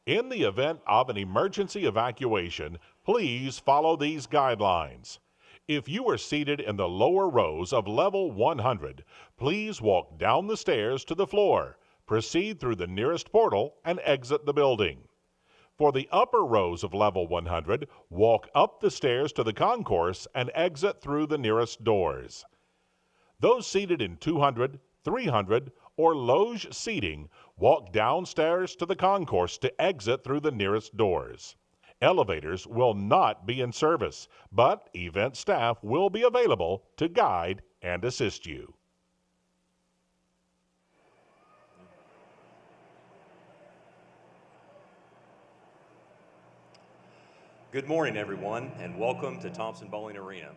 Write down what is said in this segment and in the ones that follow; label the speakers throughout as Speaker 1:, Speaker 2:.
Speaker 1: In the event of an emergency evacuation, please follow these guidelines. If you are seated in the lower rows of level 100, please walk down the stairs to the floor, proceed through the nearest portal, and exit the building. For the upper rows of level 100, walk up the stairs to the concourse and exit through the nearest doors. Those seated in 200, 300, or loge seating walk downstairs to the concourse to exit through the nearest doors. Elevators will not be in service, but event staff will be available to guide and assist you.
Speaker 2: Good morning, everyone, and welcome to Thompson-Boling Arena.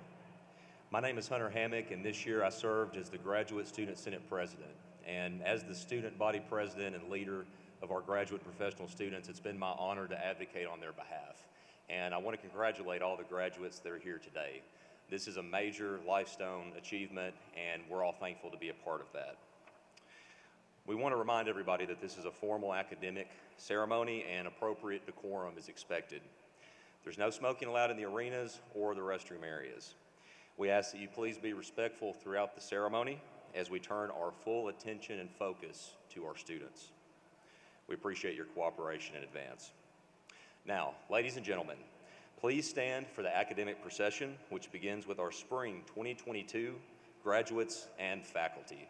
Speaker 2: My name is Hunter Hammock, and this year I served as the Graduate Student Senate President. And as the student body president and leader of our graduate professional students, it's been my honor to advocate on their behalf. And I want to congratulate all the graduates that are here today. This is a major lifestone achievement, and we're all thankful to be a part of that. We want to remind everybody that this is a formal academic ceremony and appropriate decorum is expected. There's no smoking allowed in the arenas or the restroom areas. We ask that you please be respectful throughout the ceremony as we turn our full attention and focus to our students. We appreciate your cooperation in advance. Now, ladies and gentlemen, please stand for the academic procession, which begins with our spring 2022 graduates and faculty.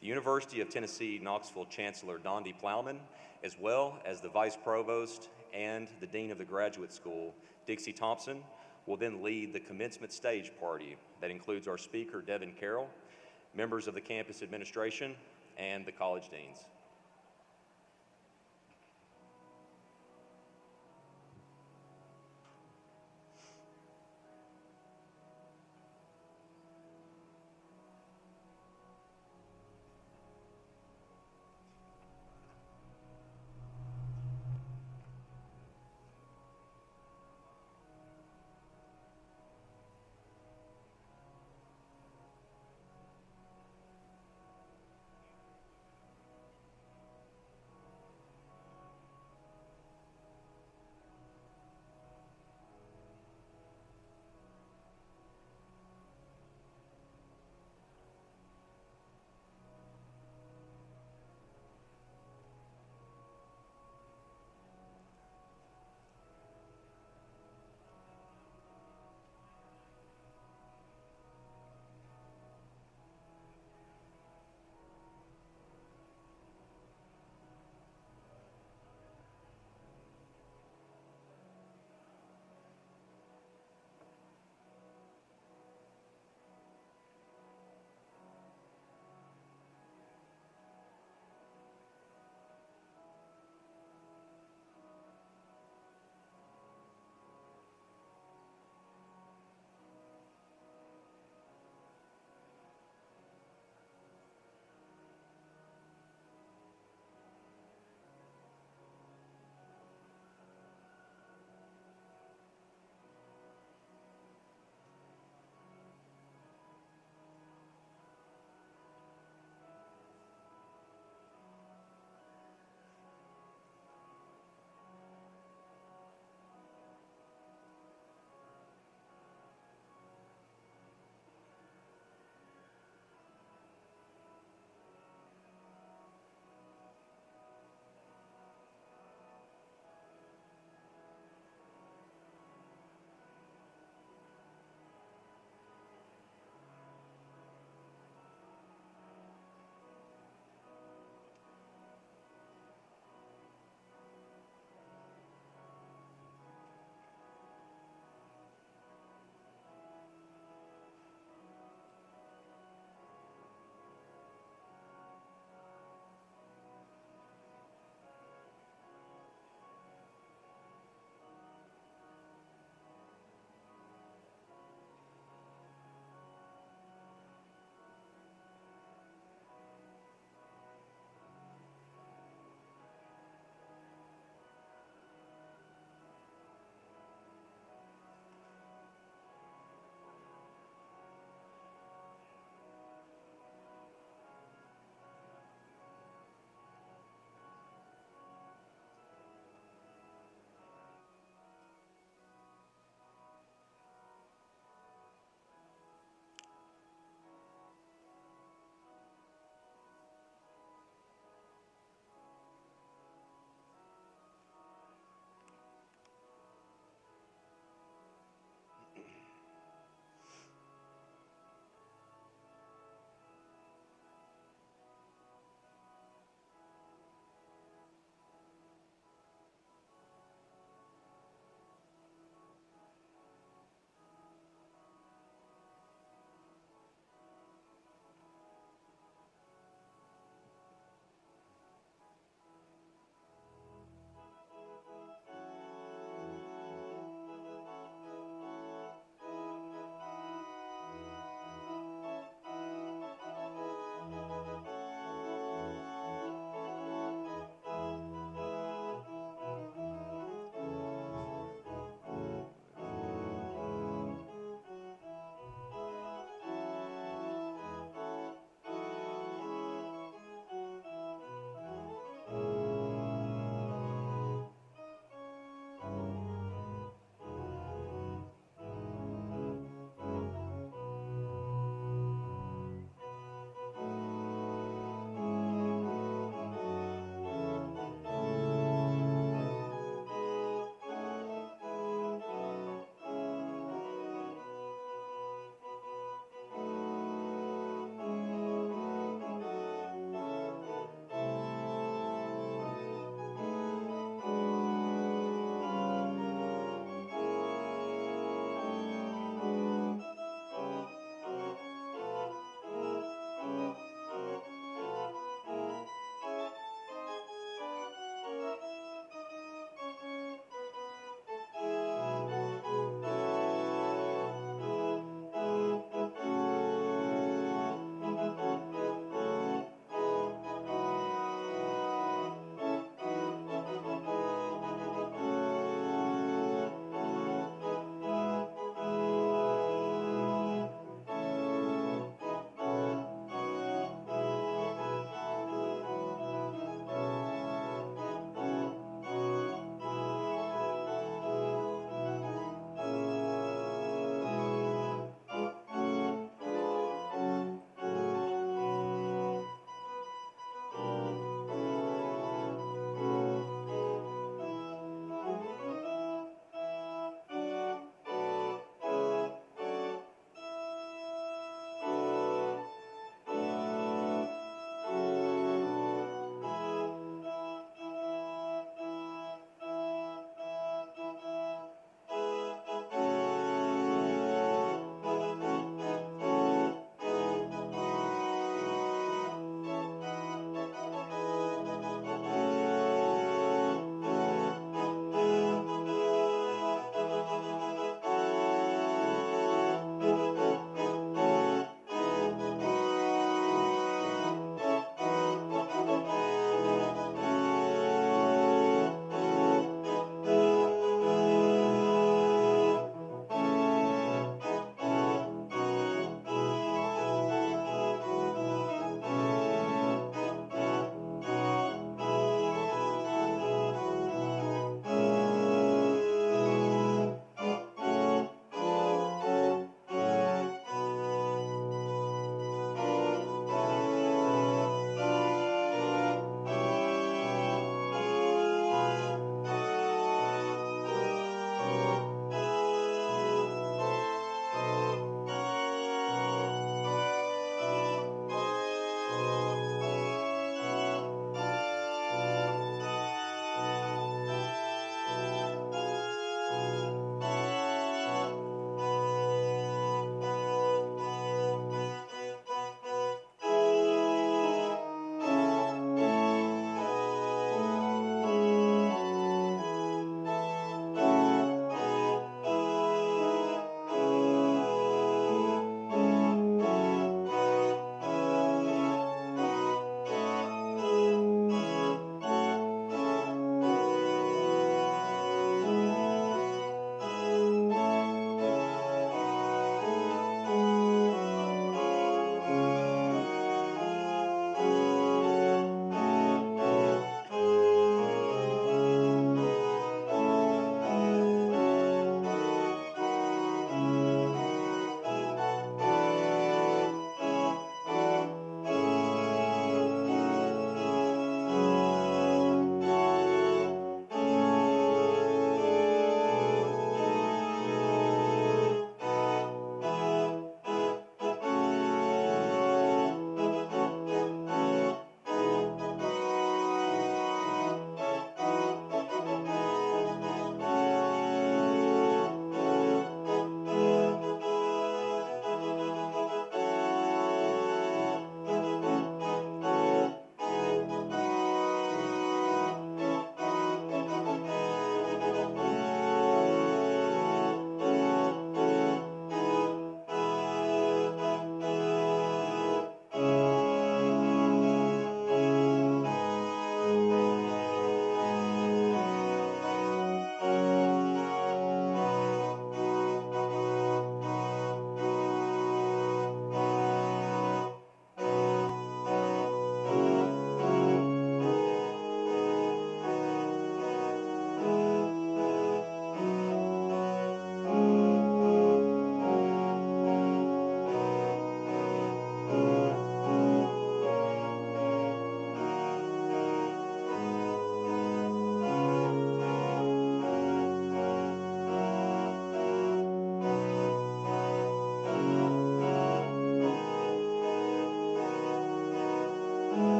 Speaker 2: The University of Tennessee Knoxville Chancellor Dondi Plowman, as well as the Vice Provost and the Dean of the Graduate School, Dixie Thompson, will then lead the commencement stage party that includes our speaker, Devin Carroll, members of the campus administration, and the college deans.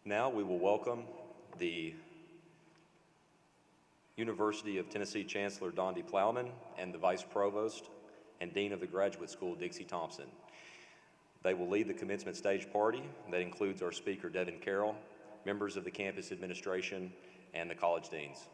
Speaker 2: Now we will welcome the University of Tennessee Chancellor Dondi Plowman and the Vice Provost and Dean of the Graduate School, Dixie Thompson. They will lead the commencement stage party. That includes our speaker, Devin Carroll, members of the campus administration, and the college deans.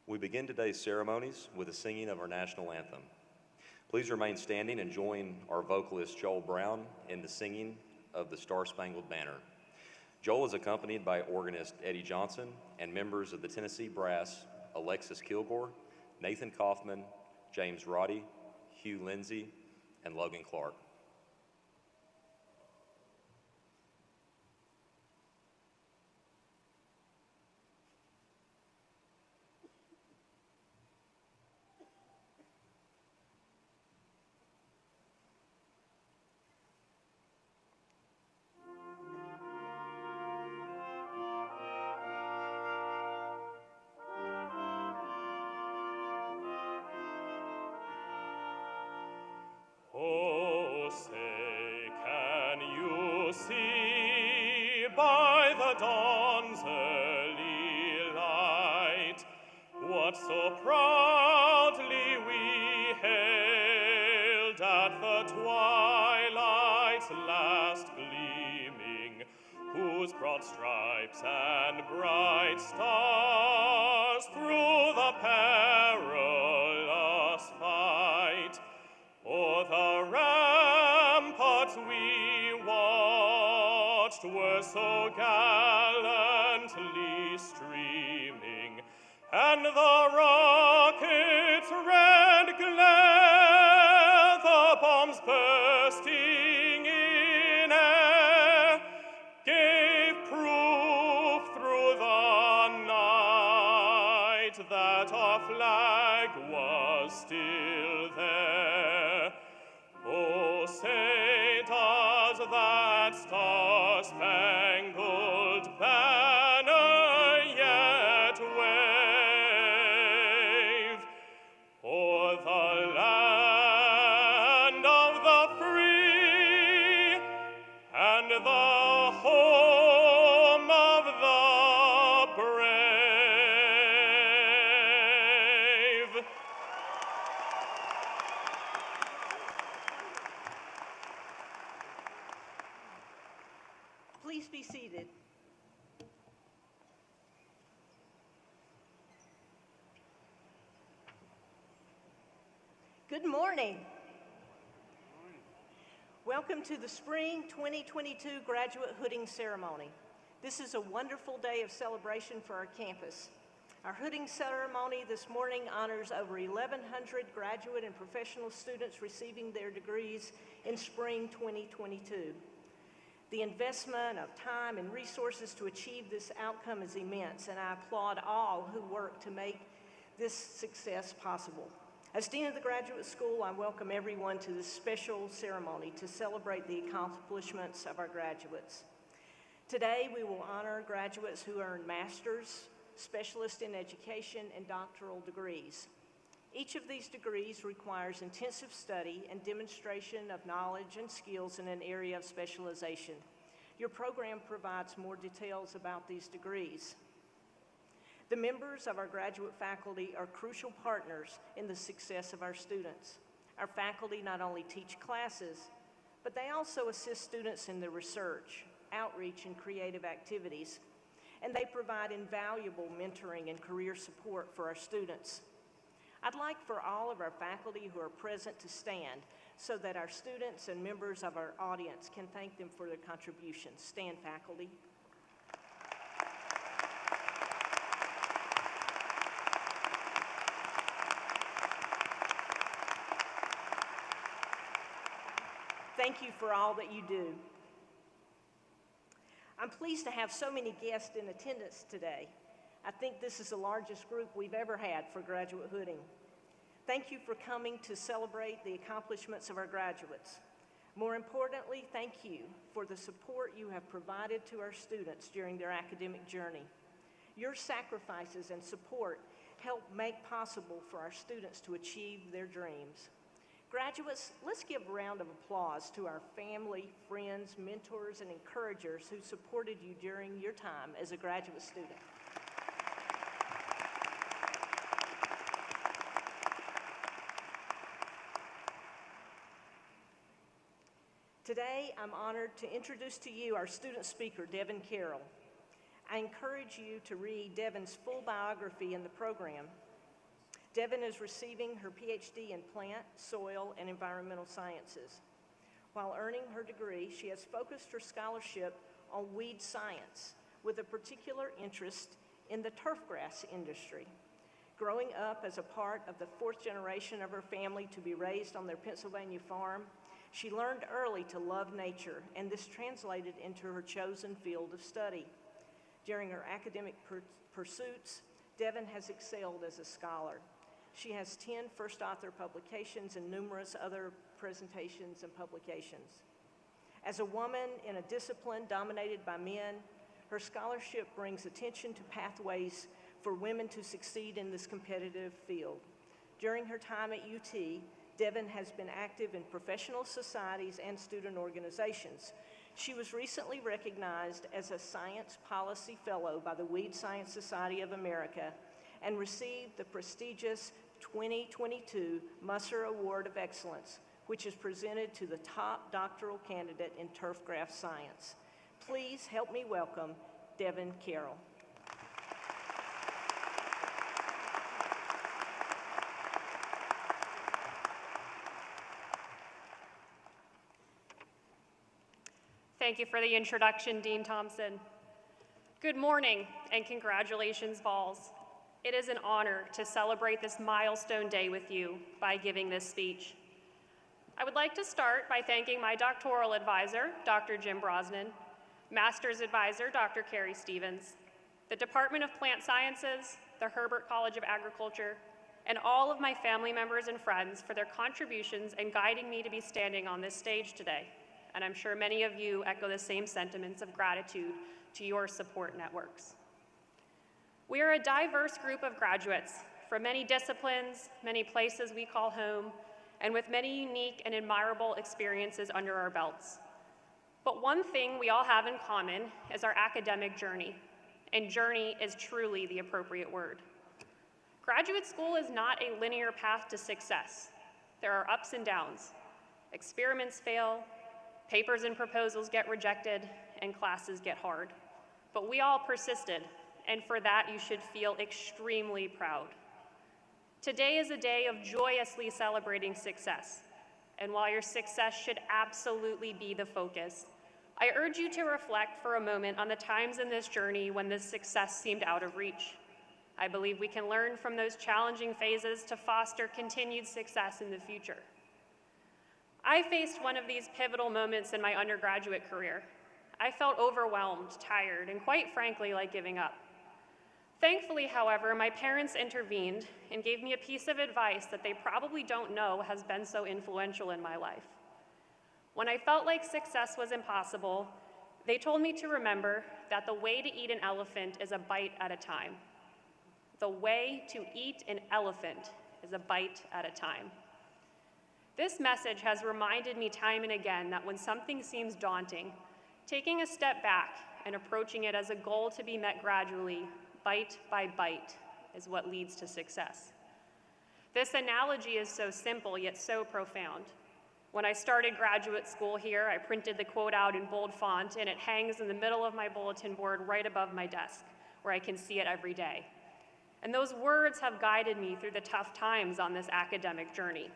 Speaker 2: We begin today's ceremonies with the singing of our national anthem. Please remain standing and join our vocalist Joel Brown in the singing of the Star-Spangled Banner. Joel is accompanied by organist Eddie Johnson and members of the Tennessee Brass, Alexis Kilgore, Nathan Kaufman, James Roddy, Hugh Lindsay, and Logan Clark.
Speaker 3: Oh, say, can you see by the dawn's early light what so proudly we hailed at the twilight's last gleaming, whose broad stripes and bright stars through the perilous fight o'er the ramparts we watched were so gallantly streaming, and the rockets' red glare, the bombs bursting in air, gave proof through the night that our flag was still there. Oh, say does that star-spangled banner yet wave o'er the land of the free and the home of the brave?
Speaker 4: Please be seated. Good morning. Welcome to the Spring 2022 Graduate Hooding Ceremony. This is a wonderful day of celebration for our campus. Our hooding ceremony this morning honors over 1,100 graduate and professional students receiving their degrees in Spring 2022. The investment of time and resources to achieve this outcome is immense, and I applaud all who work to make this success possible. As Dean of the Graduate School, I welcome everyone to this special ceremony to celebrate the accomplishments of our graduates. Today, we will honor graduates who earn master's, specialist in education, and doctoral degrees. Each of these degrees requires intensive study and demonstration of knowledge and skills in an area of specialization. Your program provides more details about these degrees. The members of our graduate faculty are crucial partners in the success of our students. Our faculty not only teach classes, but they also assist students in their research, outreach, and creative activities, and they provide invaluable mentoring and career support for our students. I'd like for all of our faculty who are present to stand so that our students and members of our audience can thank them for their contributions. Stand, faculty. Thank you for all that you do. I'm pleased to have so many guests in attendance today. I think this is the largest group we've ever had for graduate hooding. Thank you for coming to celebrate the accomplishments of our graduates. More importantly, thank you for the support you have provided to our students during their academic journey. Your sacrifices and support help make possible for our students to achieve their dreams. Graduates, let's give a round of applause to our family, friends, mentors, and encouragers who supported you during your time as a graduate student. Today, I'm honored to introduce to you our student speaker, Devin Carroll. I encourage you to read Devin's full biography in the program. Devin is receiving her PhD in plant, soil, and environmental sciences. While earning her degree, she has focused her scholarship on weed science with a particular interest in the turfgrass industry. Growing up as a part of the fourth generation of her family to be raised on their Pennsylvania farm, she learned early to love nature, and this translated into her chosen field of study. During her academic pursuits, Devin has excelled as a scholar. She has 10 first author publications and numerous other presentations and publications. As a woman in a discipline dominated by men, her scholarship brings attention to pathways for women to succeed in this competitive field. During her time at UT, Devin has been active in professional societies and student organizations. She was recently recognized as a Science Policy Fellow by the Weed Science Society of America and received the prestigious 2022 Musser Award of Excellence, which is presented to the top doctoral candidate in turfgrass science. Please help me welcome Devin Carroll.
Speaker 5: Thank you for the introduction, Dean Thompson. Good morning and congratulations, Vols. It is an honor to celebrate this milestone day with you by giving this speech. I would like to start by thanking my doctoral advisor, Dr. Jim Brosnan, master's advisor, Dr. Carrie Stevens, the Department of Plant Sciences, the Herbert College of Agriculture, and all of my family members and friends for their contributions in guiding me to be standing on this stage today. And I'm sure many of you echo the same sentiments of gratitude to your support networks. We are a diverse group of graduates from many disciplines, many places we call home, and with many unique and admirable experiences under our belts. But one thing we all have in common is our academic journey, and journey is truly the appropriate word. Graduate school is not a linear path to success. There are ups and downs. Experiments fail, Papers and proposals get rejected, and classes get hard. But we all persisted, and for that you should feel extremely proud. Today is a day of joyously celebrating success, and while your success should absolutely be the focus, I urge you to reflect for a moment on the times in this journey when this success seemed out of reach. I believe we can learn from those challenging phases to foster continued success in the future. I faced one of these pivotal moments in my undergraduate career. I felt overwhelmed, tired, and quite frankly, like giving up. Thankfully, however, my parents intervened and gave me a piece of advice that they probably don't know has been so influential in my life. When I felt like success was impossible, they told me to remember that the way to eat an elephant is a bite at a time. The way to eat an elephant is a bite at a time. This message has reminded me time and again that when something seems daunting, taking a step back and approaching it as a goal to be met gradually, bite by bite, is what leads to success. This analogy is so simple yet so profound. When I started graduate school here, I printed the quote out in bold font, and it hangs in the middle of my bulletin board right above my desk, where I can see it every day. And those words have guided me through the tough times on this academic journey.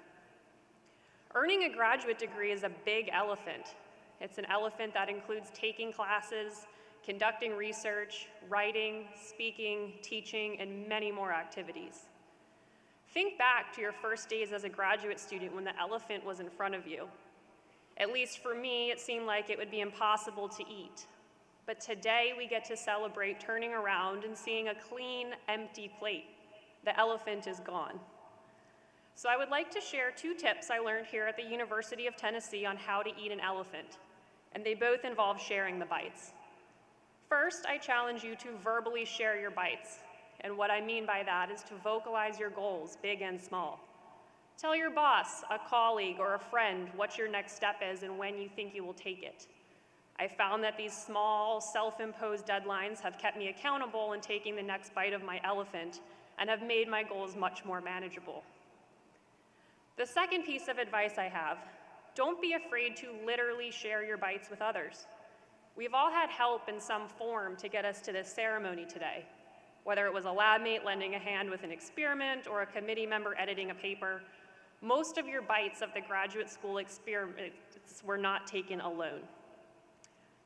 Speaker 5: Earning a graduate degree is a big elephant. It's an elephant that includes taking classes, conducting research, writing, speaking, teaching, and many more activities. Think back to your first days as a graduate student when the elephant was in front of you. At least for me, it seemed like it would be impossible to eat. But today we get to celebrate turning around and seeing a clean, empty plate. The elephant is gone. So I would like to share 2 tips I learned here at the University of Tennessee on how to eat an elephant, and they both involve sharing the bites. First, I challenge you to verbally share your bites, and what I mean by that is to vocalize your goals, big and small. Tell your boss, a colleague, or a friend what your next step is and when you think you will take it. I found that these small, self-imposed deadlines have kept me accountable in taking the next bite of my elephant and have made my goals much more manageable. The second piece of advice I have, don't be afraid to literally share your bites with others. We've all had help in some form to get us to this ceremony today. Whether it was a lab mate lending a hand with an experiment or a committee member editing a paper, most of your bites of the graduate school experiments were not taken alone.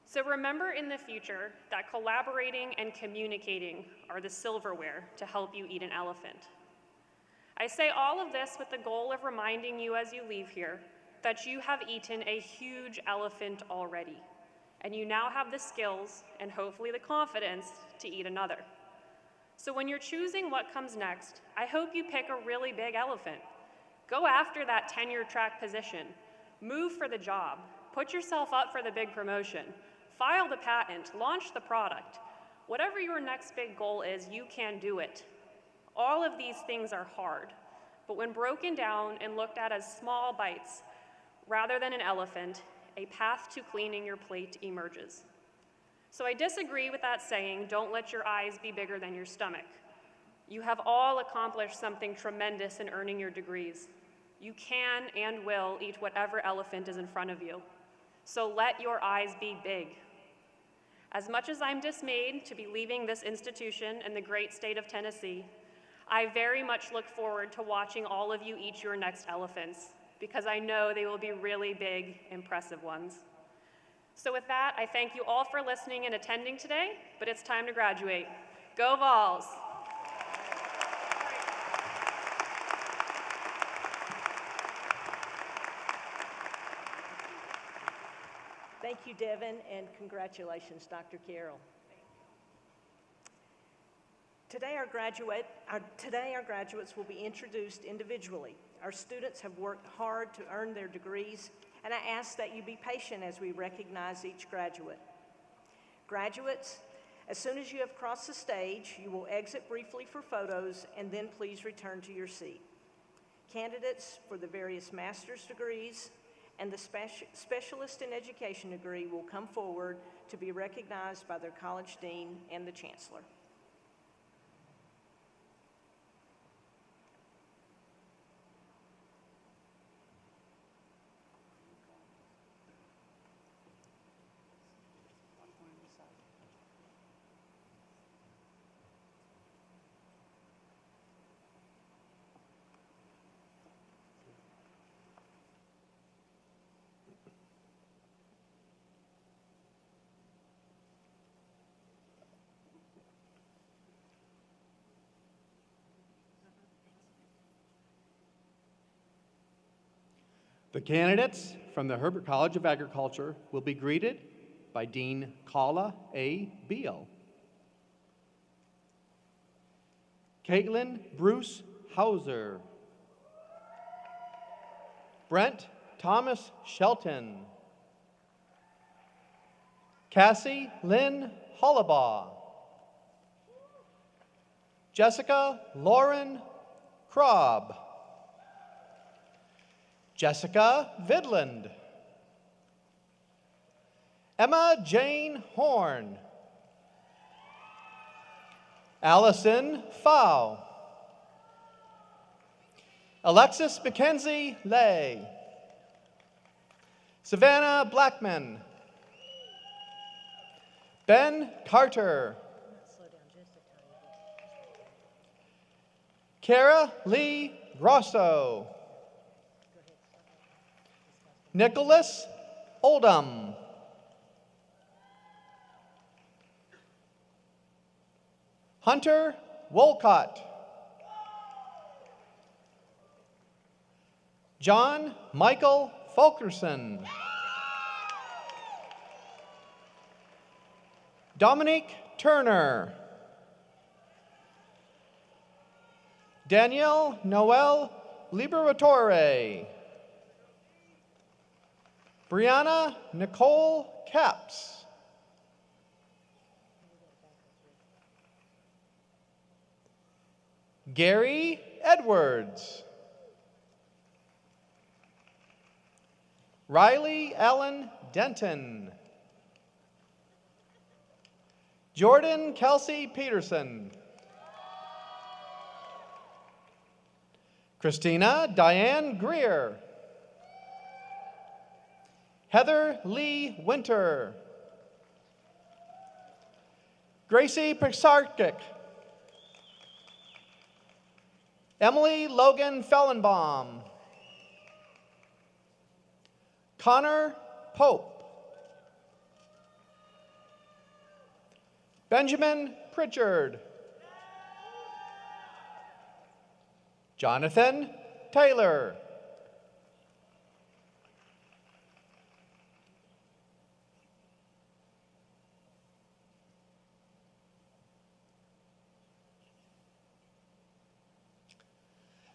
Speaker 5: So remember in the future that collaborating and communicating are the silverware to help you eat an elephant. I say all of this with the goal of reminding you as you leave here that you have eaten a huge elephant already, and you now have the skills and hopefully the confidence to eat another. So when you're choosing what comes next, I hope you pick a really big elephant. Go after that tenure track position. Move for the job. Put yourself up for the big promotion. File the patent. Launch the product. Whatever your next big goal is, you can do it. All of these things are hard, but when broken down and looked at as small bites, rather than an elephant, a path to cleaning your plate emerges. So I disagree with that saying, don't let your eyes be bigger than your stomach. You have all accomplished something tremendous in earning your degrees. You can and will eat whatever elephant is in front of you. So let your eyes be big. As much as I'm dismayed to be leaving this institution in the great state of Tennessee, I very much look forward to watching all of you eat your next elephants, because I know they will be really big, impressive ones. So with that, I thank you all for listening and attending today, but it's time to graduate. Go Vols!
Speaker 4: Thank you, Devin, and congratulations, Dr. Carroll. Today our graduates will be introduced individually. Our students have worked hard to earn their degrees, and I ask that you be patient as we recognize each graduate. Graduates, as soon as you have crossed the stage, you will exit briefly for photos, and then please return to your seat. Candidates for the various master's degrees and the specialist in education degree will come forward to be recognized by their college dean and the chancellor.
Speaker 6: The candidates from the Herbert College of Agriculture will be greeted by Dean Kala A. Beal, Caitlin Bruce Hauser, Brent Thomas Shelton, Cassie Lynn Hollabaugh, Jessica Lauren Krob, Jessica Vidland, Emma Jane Horn, Allison Pfau, Alexis Mackenzie Lay, Savannah Blackman, Ben Carter, Kara Lee Grosso, Nicholas Oldham, Hunter Wolcott, John Michael Fulkerson, Dominique Turner, Danielle Noel Liberatore, Brianna Nicole Capps, Gary Edwards, Riley Allen Denton, Jordan Kelsey Peterson, Christina Diane Greer, Heather Lee Winter, Gracie Pixarkic, Emily Logan Fellenbaum, Connor Pope, Benjamin Pritchard, Jonathan Taylor,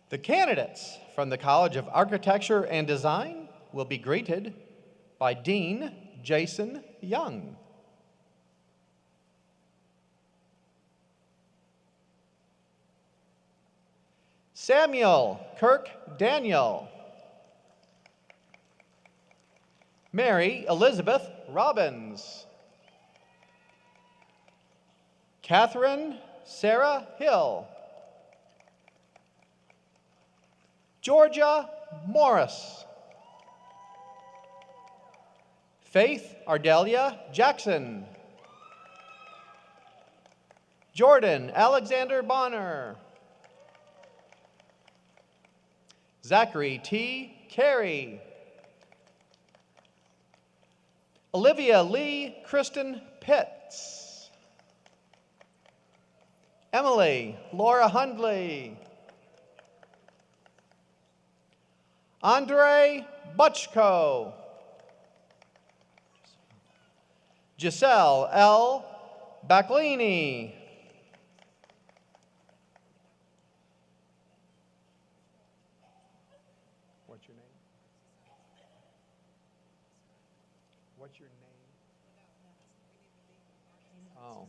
Speaker 6: the candidates from the College of Architecture and Design will be greeted by Dean Jason Young. Samuel Kirk Daniel, Mary Elizabeth Robbins, Catherine Sarah Hill, Georgia Morris, Faith Ardelia Jackson, Jordan Alexander Bonner, Zachary T. Carey, Olivia Lee Kristen Pitts, Emily Laura Hundley, Andre Butchko, Giselle L. Baclini, what's your name? What's your name? Oh.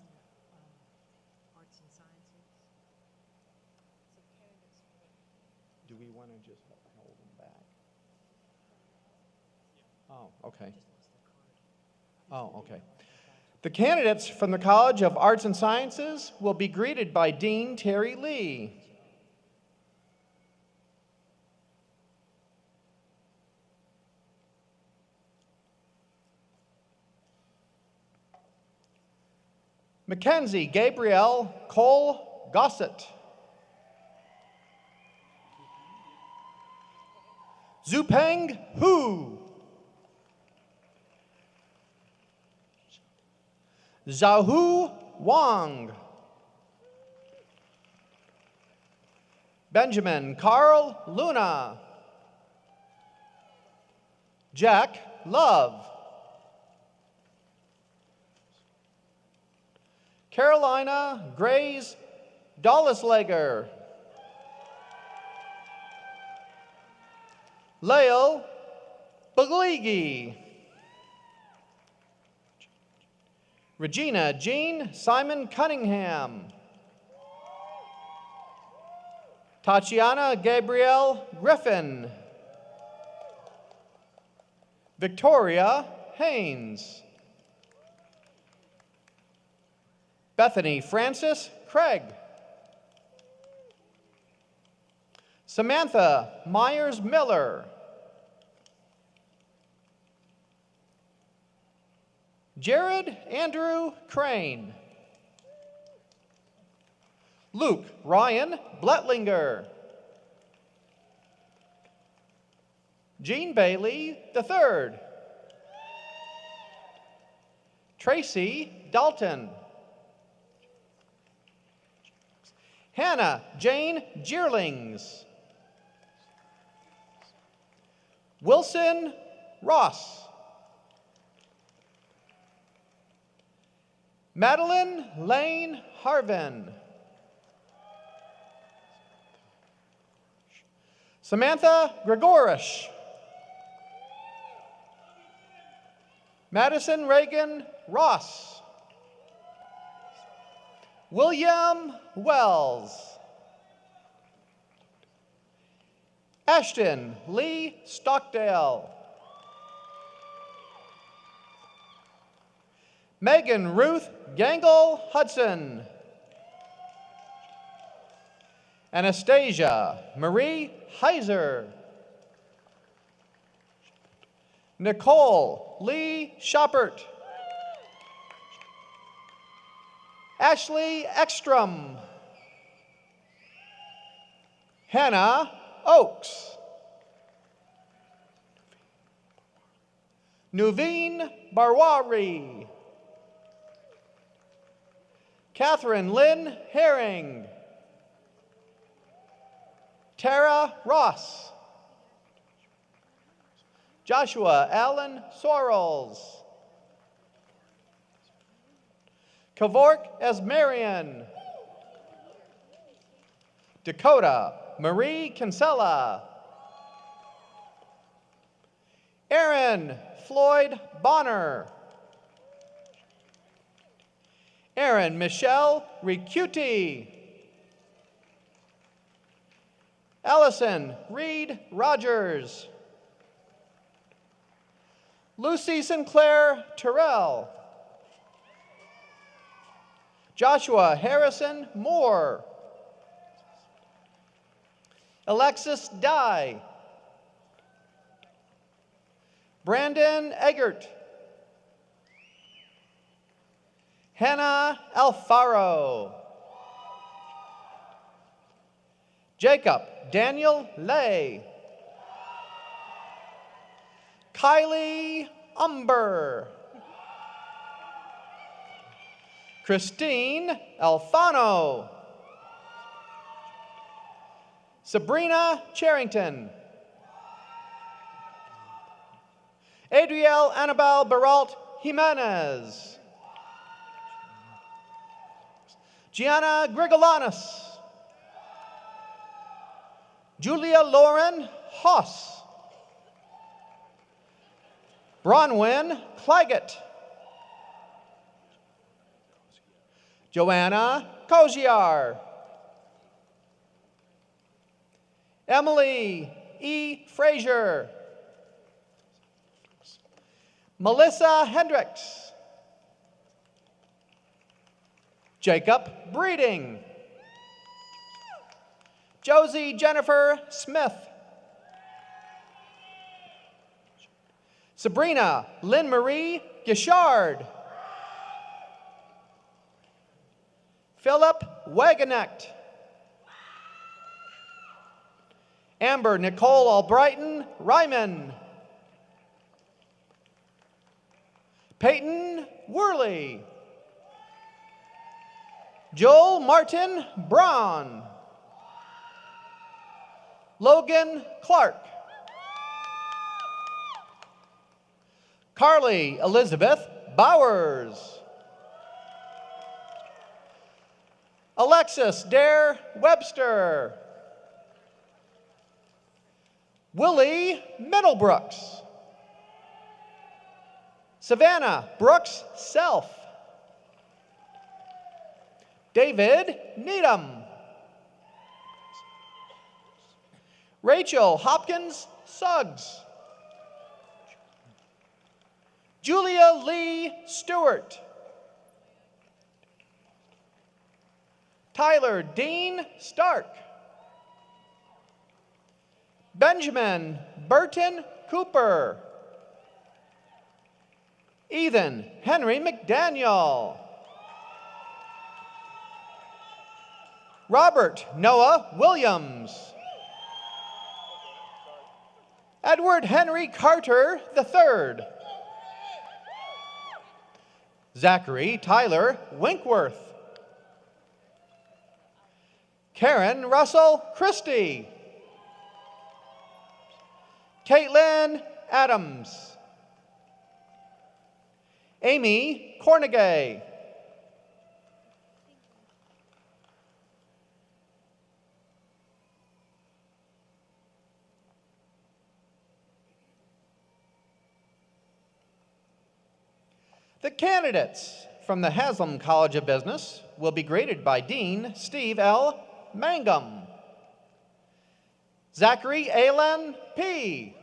Speaker 7: Arts and sciences.
Speaker 6: Do we want to just hold them back? Oh, okay. Oh, okay. The candidates from the College of Arts and Sciences will be greeted by Dean Terry Lee. Mackenzie Gabrielle Cole Gossett, Zupeng Hu, Zhaohu Wang, Benjamin Carl Luna, Jack Love. Carolina Grays Dollisleger. Lael Bagligi. Regina Jean Simon Cunningham. Tatiana Gabrielle Griffin. Victoria Haynes. Bethany Francis Craig. Samantha Myers Miller. Jared Andrew Crane. Luke Ryan Bletlinger. Jean Bailey III. Tracy Dalton. Hannah Jane Jeerlings. Wilson Ross. Madeline Lane Harvin. Samantha Gregorish. Madison Reagan Ross. William Wells. Ashton Lee Stockdale. Megan Ruth Gangle Hudson. Anastasia Marie Heiser. Nicole Lee Shoppert. Ashley Ekstrom. Hannah Oakes. Nuveen Barwari. Catherine Lynn Herring. Tara Ross. Joshua Allen Sorrells. Kavork Esmarian. Dakota Marie Kinsella. Aaron Floyd Bonner. Aaron Michelle Ricuti. Allison Reed Rogers. Lucy Sinclair Terrell. Joshua Harrison Moore. Alexis Dye. Brandon Eggert. Hannah Alfaro. Jacob Daniel Lay. Kylie Umber. Christine Alfano. Sabrina Charrington. Adrielle Annabelle Baralt Jimenez. Gianna Grigolanis. Julia Lauren Hoss. Bronwyn Claggett. Joanna Koziar. Emily E. Frazier. Melissa Hendricks. Jacob Breeding. Josie Jennifer Smith. Sabrina Lynn Marie Gishard. Philip Wagenecht. Amber Nicole Albrighton Ryman. Peyton Worley. Joel Martin Braun. Logan Clark. Carly Elizabeth Bowers. Alexis Dare Webster. Willie Middlebrooks. Savannah Brooks Self. David Needham. Rachel Hopkins Suggs. Julia Lee Stewart. Tyler Dean Stark. Benjamin Burton Cooper. Ethan Henry McDaniel. Robert Noah Williams. Edward Henry Carter III. Zachary Tyler Winkworth. Karen Russell Christie. Caitlin Adams. Amy Cornegay. The candidates from the Haslam College of Business will be graded by Dean Steve L. Mangum. Zachary Alan P.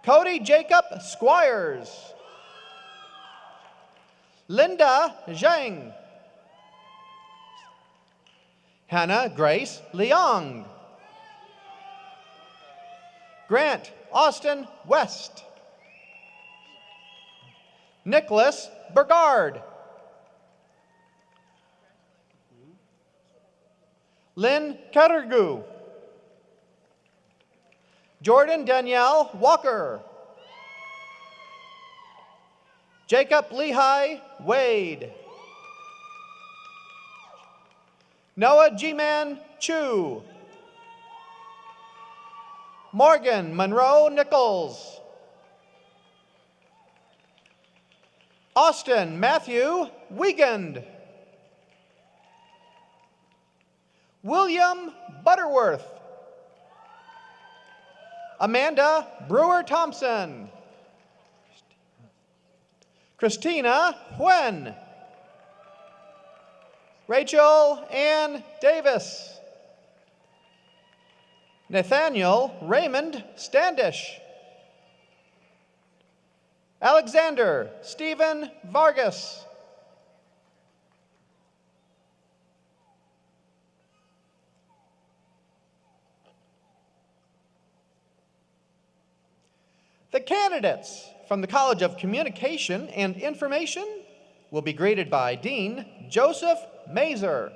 Speaker 6: Cody Jacob Squires. Linda Zhang. Hannah Grace Leong. Grant Austin West. Nicholas Burgard. Lynn Kettergu. Jordan Danielle Walker. Jacob Lehigh Wade. Noah G-Man Chu. Morgan Monroe Nichols. Austin Matthew Wiegand. William Butterworth. Amanda Brewer Thompson. Christina Huen. Rachel Ann Davis. Nathaniel Raymond Standish. Alexander Stephen Vargas. The candidates from the College of Communication and Information will be graded by Dean Joseph Mazer.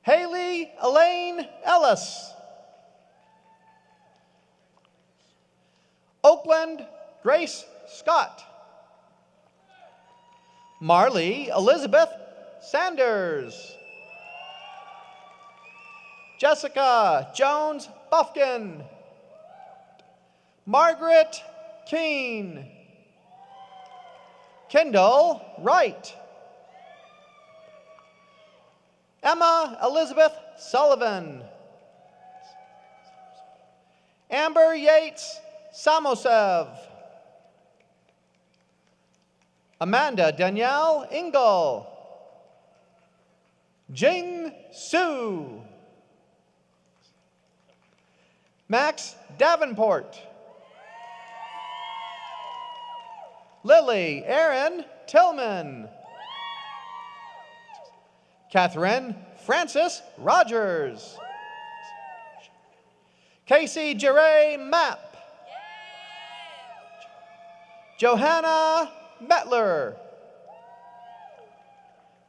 Speaker 6: Haley Elaine Ellis. Oakland Grace Scott. Marley Elizabeth Sanders. Jessica Jones Buffkin. Margaret Keene. Kendall Wright. Emma Elizabeth Sullivan. Amber Yates Samosev. Amanda Danielle Engel. Jing Su. Max Davenport. Lily Aaron Tillman. Catherine Francis Rogers. Casey Jeray Mapp. Johanna Mettler.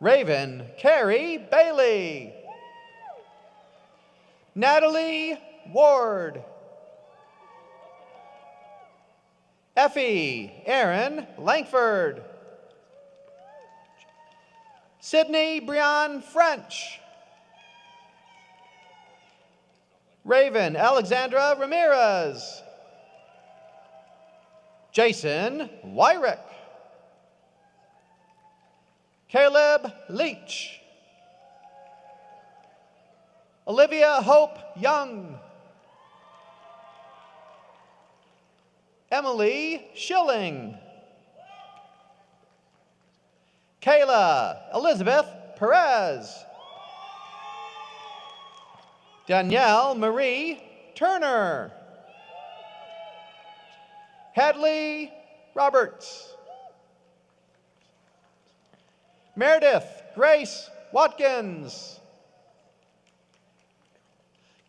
Speaker 6: Raven Carey Bailey. Natalie Ward. Effie Aaron Langford. Sydney Brian French. Raven Alexandra Ramirez. Jason Wyrick. Caleb Leach. Olivia Hope Young. Emily Schilling. Kayla Elizabeth Perez. Danielle Marie Turner. Hadley Roberts. Meredith Grace Watkins.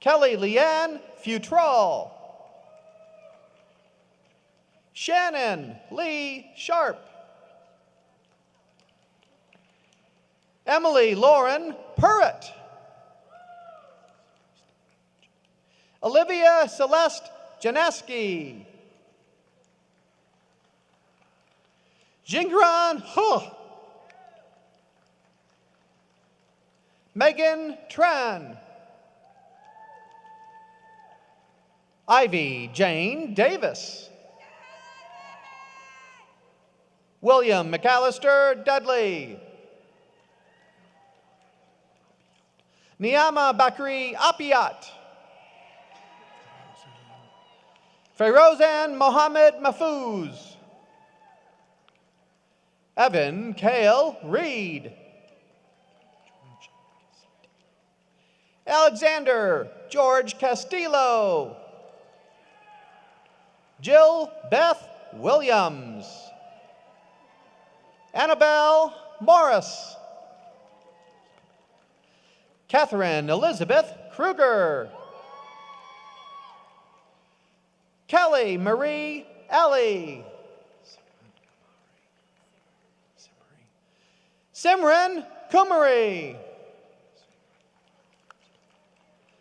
Speaker 6: Kelly Leanne Futrall. Shannon Lee Sharp. Emily Lauren Purritt. Olivia Celeste Janaski. Jingran Huh. Megan Tran. Ivy Jane Davis. William McAllister Dudley. Niama Bakri Apiat. Feirozan Mohammed Mahfouz. Evan Kale Reed. Alexander George Castillo. Jill Beth Williams. Annabelle Morris. Catherine Elizabeth Kruger. Kelly Marie Alley. Simran Kumari.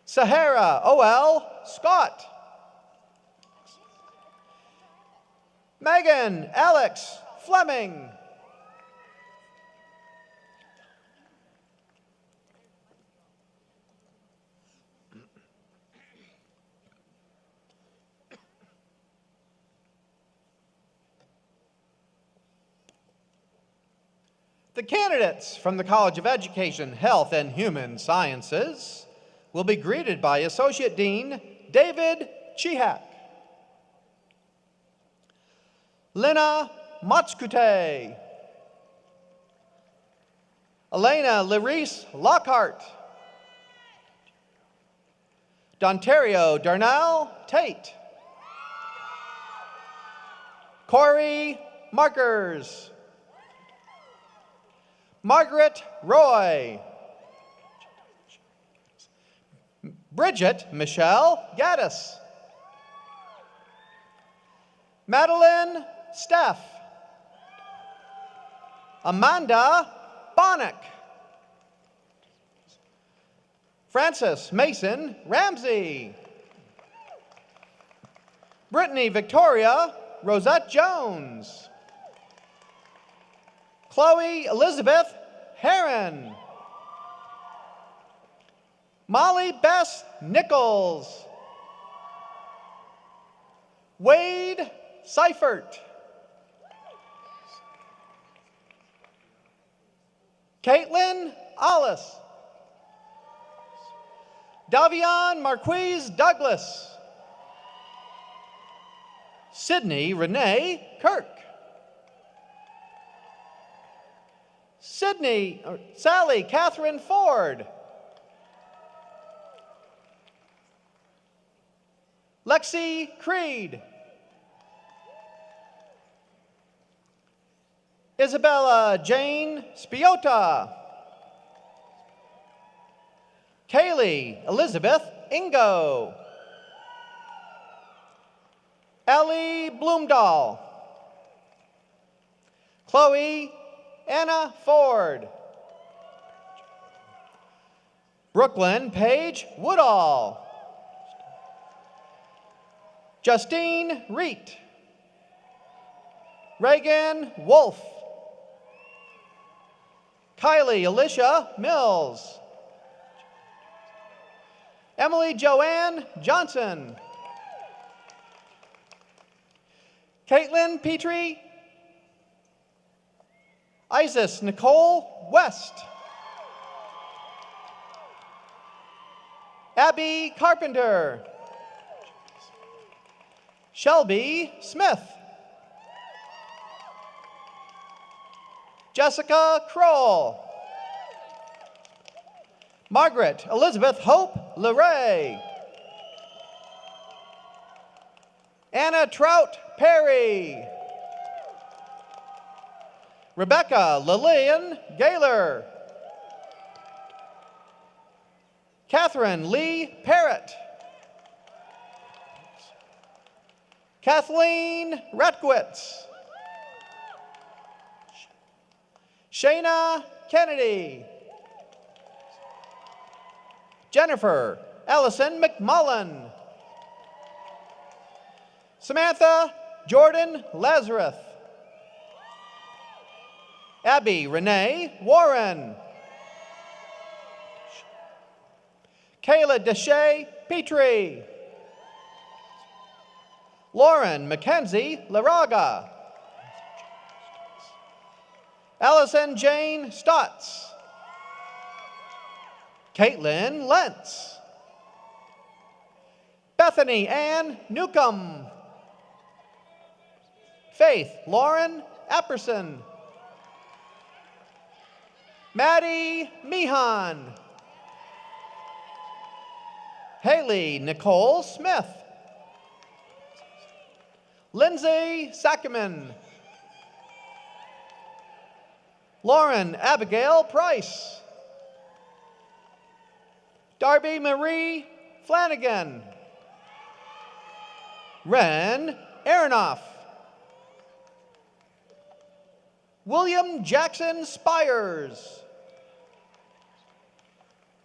Speaker 6: Sahara O.L. Scott. Megan Alex Fleming. The candidates from the College of Education, Health, and Human Sciences will be greeted by Associate Dean David Chihak. Lena Matskute. Elena Larice Lockhart. Dontario Darnell Tate. Corey Markers. Margaret Roy. Bridget Michelle Gaddis. Madeline Steff. Amanda Bonnick. Francis Mason Ramsey. Brittany Victoria Rosette Jones. Chloe Elizabeth Heron. Molly Bess Nichols. Wade Seifert. Caitlin Ollis. Davion Marquise Douglas. Sydney Renee Kirk. Sally Catherine Ford. Lexi Creed. Isabella Jane Spiota. Kaylee Elizabeth Ingo. Ellie Bloomdahl. Chloe Anna Ford. Brooklyn Paige Woodall. Justine Reet. Reagan Wolf. Kylie Alicia Mills. Emily Joanne Johnson. Caitlin Petrie. Isis Nicole West. Abby Carpenter. Shelby Smith. Jessica Kroll. Margaret Elizabeth Hope LeRae. Anna Trout Perry. Rebecca Lillian Gaylor. Catherine Lee Parrott. Kathleen Retkowitz. Shayna Kennedy. Jennifer Allison McMullen. Samantha Jordan Lazarus. Abby Renee Warren. Kayla Deshay Petrie. Lauren Mackenzie Laraga. Allison Jane Stotts. Caitlin Lentz. Bethany Ann Newcomb. Faith Lauren Apperson. Maddie Meehan. Haley Nicole Smith. Lindsay Sackerman. Lauren Abigail Price. Darby Marie Flanagan. Ren Aronoff. William Jackson Spires.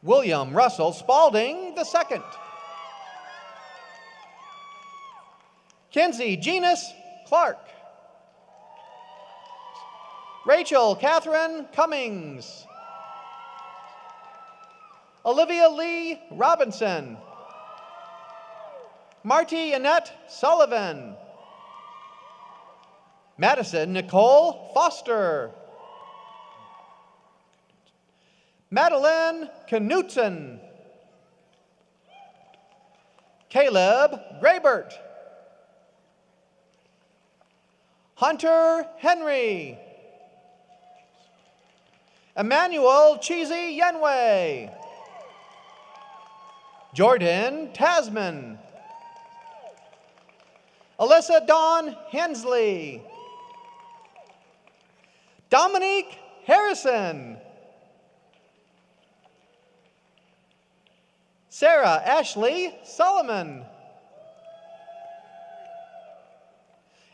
Speaker 6: William Russell Spalding II. Kinsey Genus Clark. Rachel Catherine Cummings. Olivia Lee Robinson. Marty Annette Sullivan. Madison Nicole Foster. Madeline Knutson. Caleb Graybert. Hunter Henry. Emmanuel Cheesy Yenway. Jordan Tasman. Alyssa Dawn Hensley. Dominique Harrison. Sarah Ashley Solomon.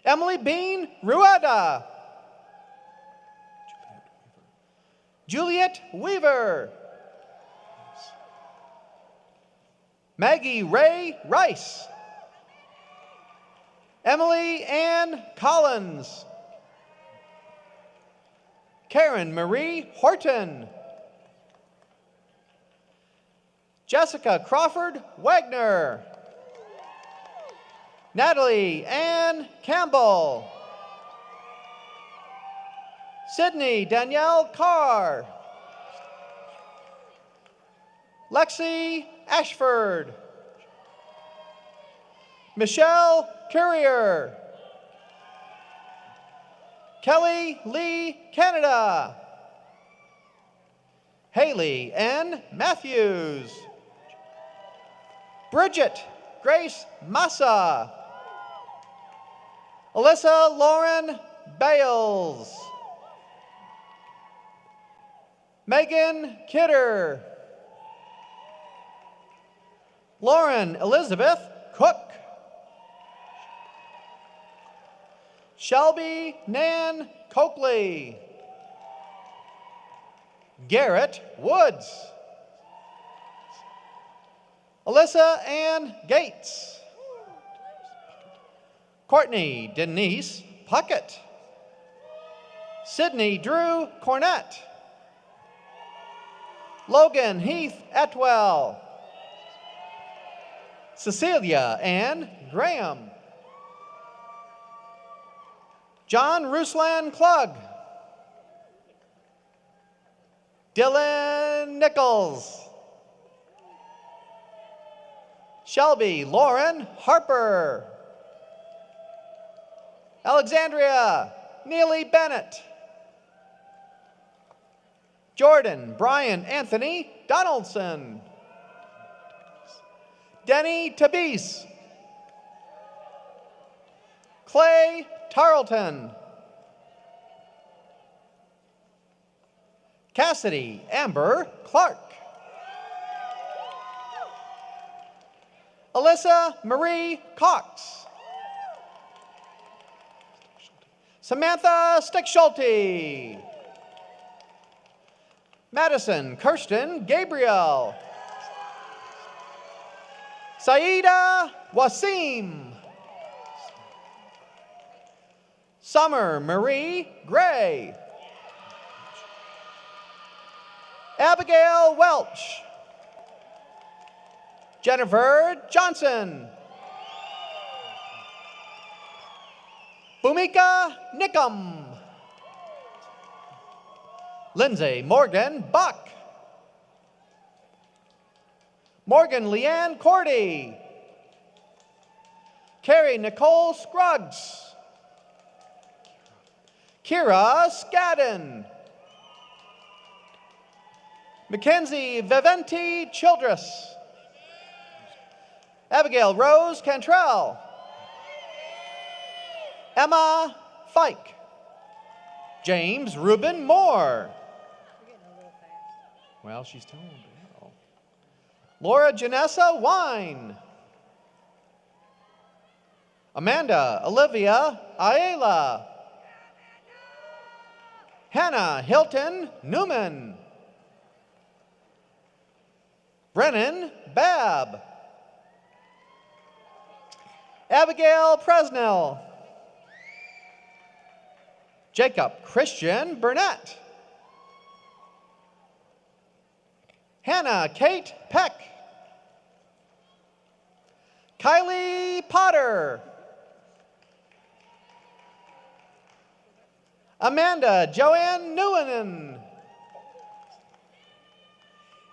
Speaker 6: Emily Bean Rueda. Juliet Weaver. Maggie Ray Rice. Emily Ann Collins. Karen Marie Horton. Jessica Crawford Wagner. Natalie Ann Campbell. Sydney Danielle Carr. Lexi Ashford. Michelle Courier. Kelly Lee Canada. Haley N. Matthews. Bridget Grace Massa. Alyssa Lauren Bales. Megan Kidder. Lauren Elizabeth Cook. Shelby Nan Coakley. Garrett Woods. Alyssa Ann Gates. Courtney Denise Puckett. Sydney Drew Cornett. Logan Heath Etwell. Cecilia Ann Graham. John Ruslan Klug. Dylan Nichols. Shelby Lauren Harper. Alexandria Neely Bennett. Jordan Brian Anthony Donaldson. Denny Tabis. Clay Tarleton. Cassidy Amber Clark. Alyssa Marie Cox. Samantha Stickschulte. Madison Kirsten Gabriel. Saida Wasim. Summer Marie Gray. Abigail Welch. Jennifer Johnson. Bhumika Nickam. Lindsay Morgan Buck. Morgan Leanne Cordy. Carrie Nicole Scruggs. Kira Skadden. Mackenzie Viventi Childress. Abigail Rose Cantrell. Emma Fike. James Reuben Moore. Well, she's telling me. Laura Janessa Wine. Amanda Olivia Ayala. Hannah Hilton Newman. Brennan Babb. Abigail Presnell. Jacob Christian Burnett. Hannah Kate Peck. Kylie Potter. Amanda Joanne Newinnen.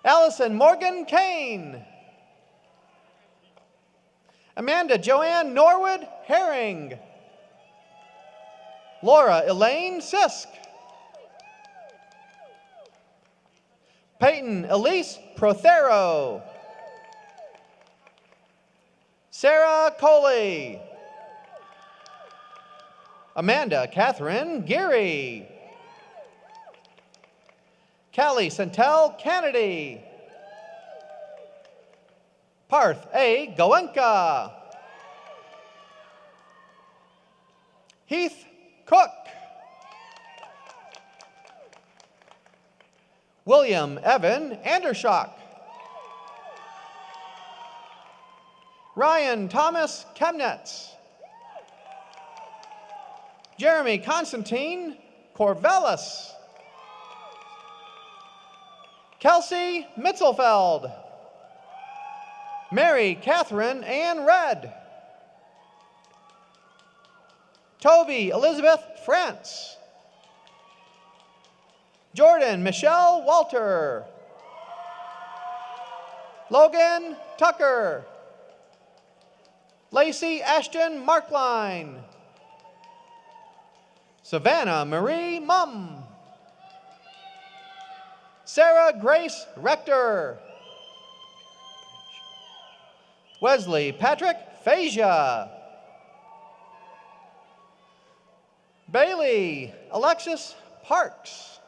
Speaker 6: Allison Morgan Kane. Amanda Joanne Norwood Herring. Laura Elaine Sisk. Peyton Elise Prothero. Sarah Coley. Amanda Catherine Geary. Callie Santel Kennedy. Parth A. Goenka. Heath Cook. William Evan Andershock. Ryan Thomas Chemnitz. Jeremy Constantine Corvellis. Kelsey Mitzelfeld. Mary Catherine Ann Red. Toby Elizabeth France. Jordan Michelle Walter. Logan Tucker. Lacey Ashton Markline. Savannah Marie Mum. Sarah Grace Rector. Wesley Patrick Phasia. Bailey Alexis Parks.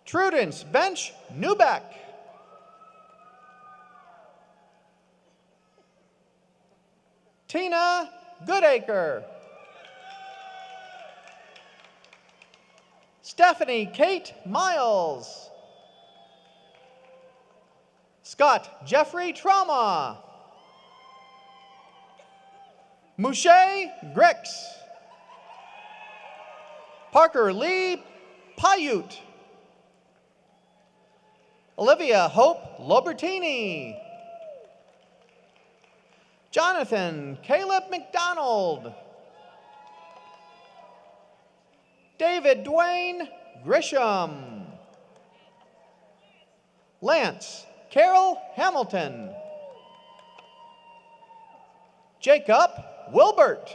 Speaker 6: Trudence Bench Newbeck. Tina Goodacre. Stephanie Kate Miles. Scott Jeffrey Trauma. Mouche Grix. Parker Lee Paiute. Olivia Hope Lobertini. Jonathan Caleb McDonald. David Dwayne Grisham. Lance Carol Hamilton. Jacob Wilbert.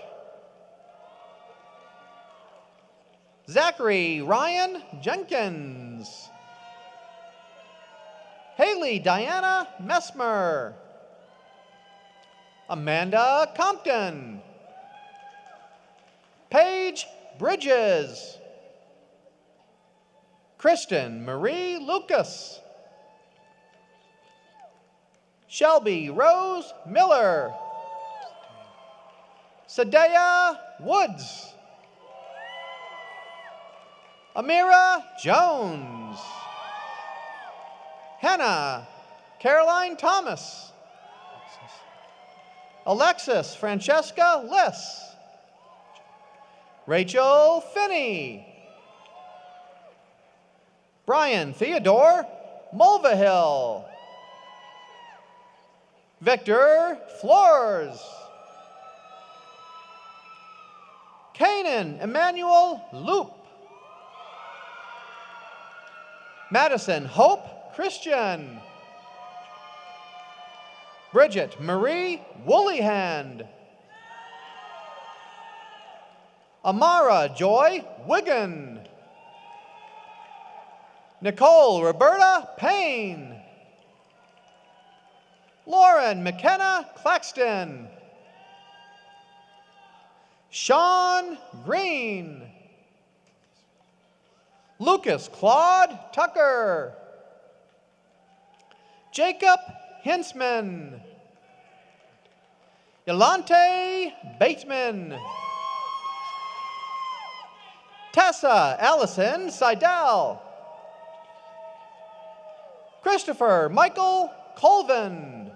Speaker 6: Zachary Ryan Jenkins. Haley Diana Messmer. Amanda Compton. Paige Bridges. Kristen Marie Lucas. Shelby Rose Miller. Sadea Woods. Amira Jones. Hannah Caroline Thomas. Alexis Francesca Liss. Rachel Finney. Brian Theodore Mulvihill. Victor Flores. Kanan Emmanuel Loop. Madison Hope Christian. Bridget Marie Woollyhand. Amara Joy Wigan. Nicole Roberta Payne. Lauren McKenna Claxton. Sean Green. Lucas Claude Tucker. Jacob Hinsman. Yolante Bateman. Tessa Allison Seidel. Christopher Michael Colvin.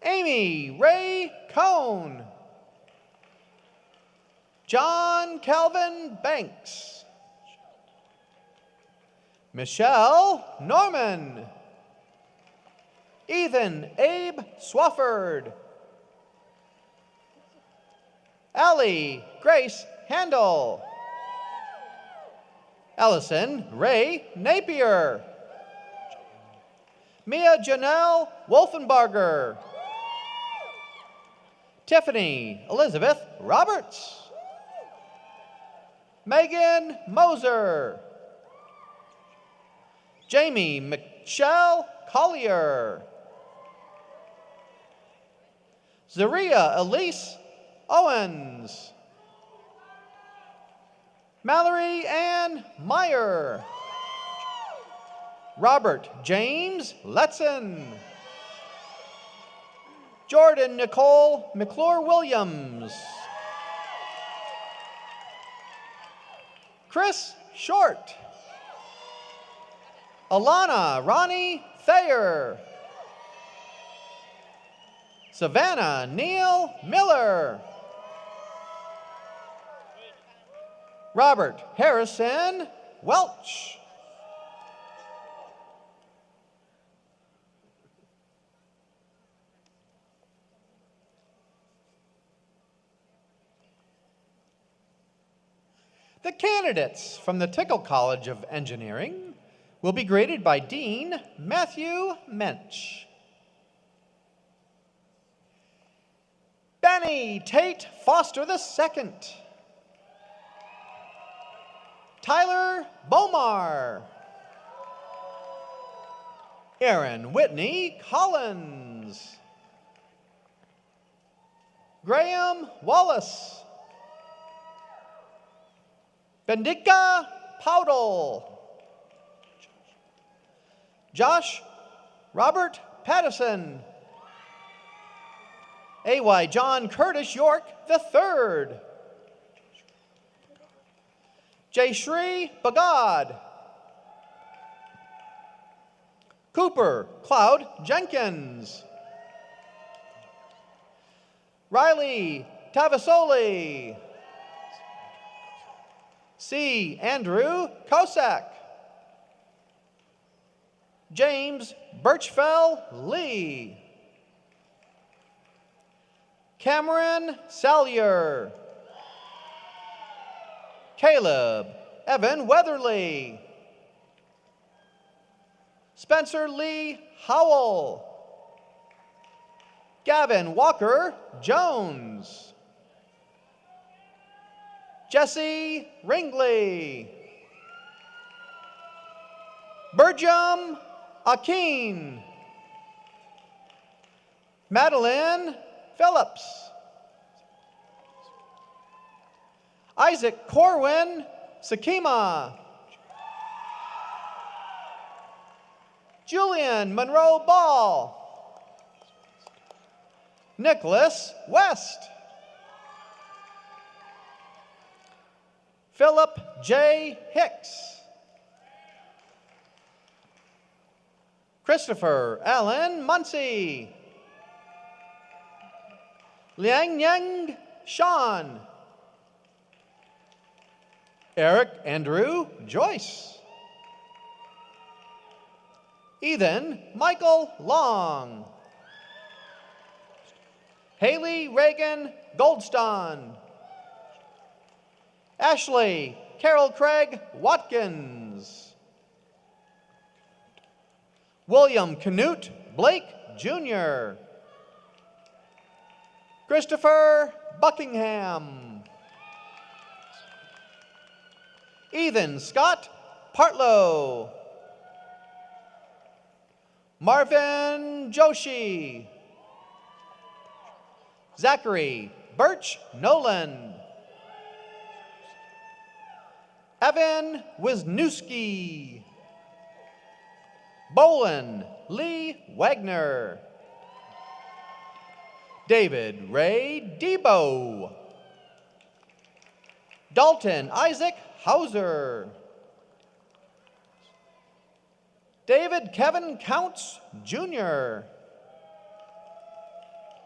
Speaker 6: Amy Ray Cohn. John Calvin Banks. Michelle Norman. Ethan Abe Swafford. Allie Grace Handel. Allison Ray Napier. Mia Janelle Wolfenbarger. Tiffany Elizabeth Roberts. Megan Moser. Jamie Michelle Collier. Zaria Elise Owens. Mallory Ann Meyer. Robert James Letson. Jordan Nicole McClure Williams. Chris Short. Alana Ronnie Thayer. Savannah Neil Miller. Robert Harrison Welch. The candidates from the Tickle College of Engineering will be graded by Dean Matthew Mensch. Benny Tate Foster II. Tyler Bomar. Aaron Whitney Collins. Graham Wallace. Bendika Powdle. Josh Robert Pattison. A.Y. John Curtis York III. Jayshree Bagad. Cooper Cloud Jenkins. Riley Tavasoli. C. Andrew Kosak. James Birchfell Lee. Cameron Salyer. Caleb Evan Weatherly. Spencer Lee Howell. Gavin Walker Jones. Jesse Ringley. Burjum Akin. Madeline Phillips. Isaac Corwin Sakima. Julian Monroe Ball. Nicholas West. Philip J. Hicks. Christopher Allen Muncie. Liang Yang Sean. Eric Andrew Joyce. Ethan Michael Long. Haley Reagan Goldstein. Ashley Carol Craig Watkins. William Canute Blake Jr. Christopher Buckingham. Ethan Scott Partlow. Marvin Joshi. Zachary Birch Nolan. Evan Wisniewski. Bolin Lee Wagner. David Ray Debo. Dalton Isaac Hauser. David Kevin Counts Jr.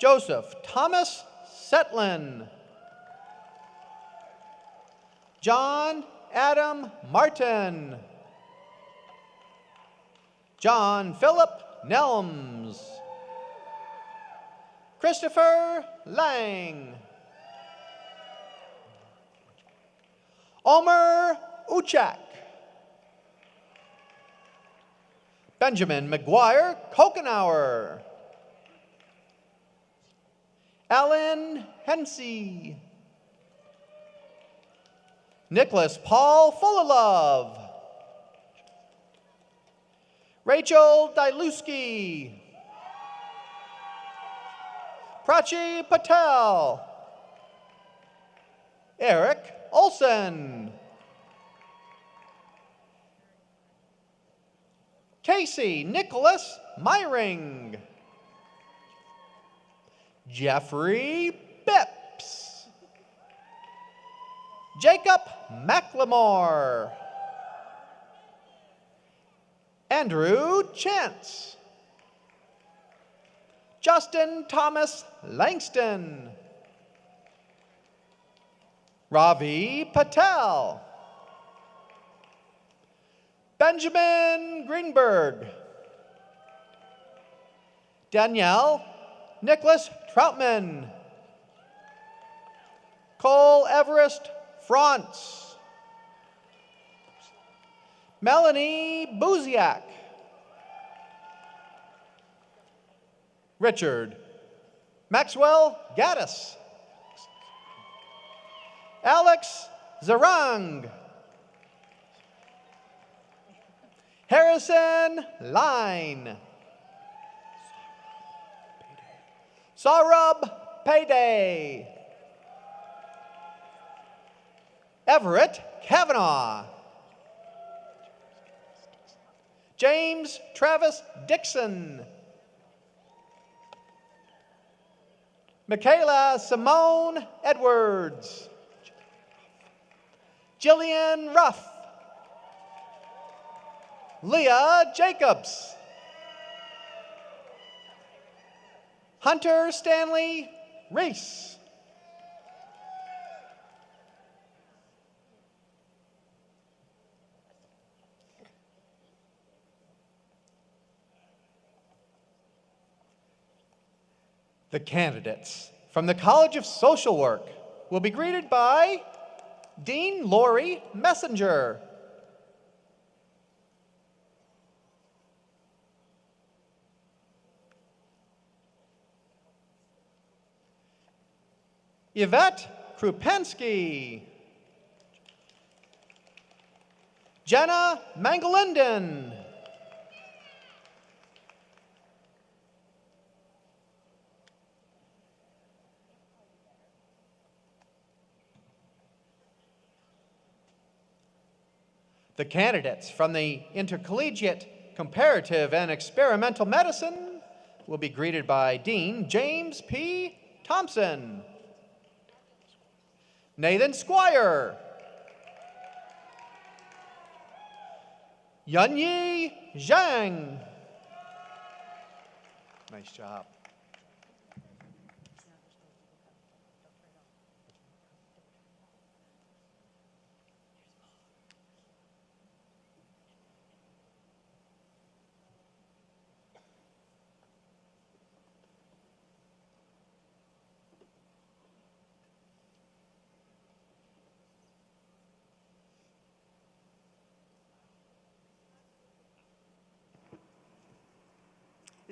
Speaker 6: Joseph Thomas Setlin. John Adam Martin. John Philip Nelms. Christopher Lang. Omer Uchak. Benjamin McGuire Kokenauer. Alan Hensey. Nicholas Paul Fullalove. Rachel Diluski. Prachi Patel. Eric Olson. Casey Nicholas Myring. Jeffrey Bipps. Jacob McLemore. Andrew Chance. Justin Thomas Langston. Ravi Patel. Benjamin Greenberg. Danielle Nicholas Troutman. Cole Everest France. Melanie Buziak. Richard Maxwell Gaddis. Alex Zarang. Harrison Line. Saurabh Payday. Everett Kavanaugh. James Travis Dixon. Michaela Simone Edwards. Jillian Ruff. Leah Jacobs. Hunter Stanley Reese. The candidates From the College of Social Work, we'll be greeted by Dean Lori Messenger. Yvette Krupensky. Jenna Mangalinden. The candidates from the Intercollegiate Comparative and Experimental Medicine will be greeted by Dean James P. Thompson. Nathan Squire. Yunyi Zhang. Nice job.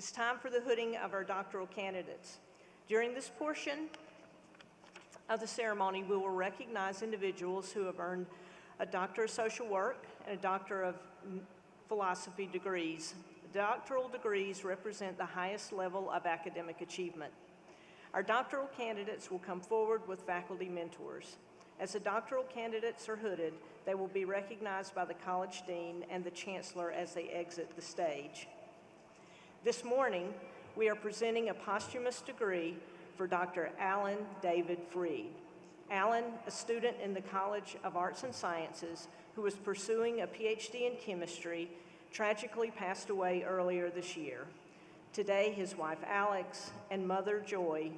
Speaker 4: It's time for the hooding of our doctoral candidates. During this portion of the ceremony, we will recognize individuals who have earned a Doctor of Social Work and a Doctor of Philosophy degrees. Doctoral degrees represent the highest level of academic achievement. Our doctoral candidates will come forward with faculty mentors. As the doctoral candidates are hooded, they will be recognized by the college dean and the chancellor as they exit the stage. This morning, we are presenting a posthumous degree for Dr. Alan David Freed. Alan, a student in the College of Arts and Sciences who was pursuing a PhD in chemistry, tragically passed away earlier this year. Today, his wife Alex and mother Joy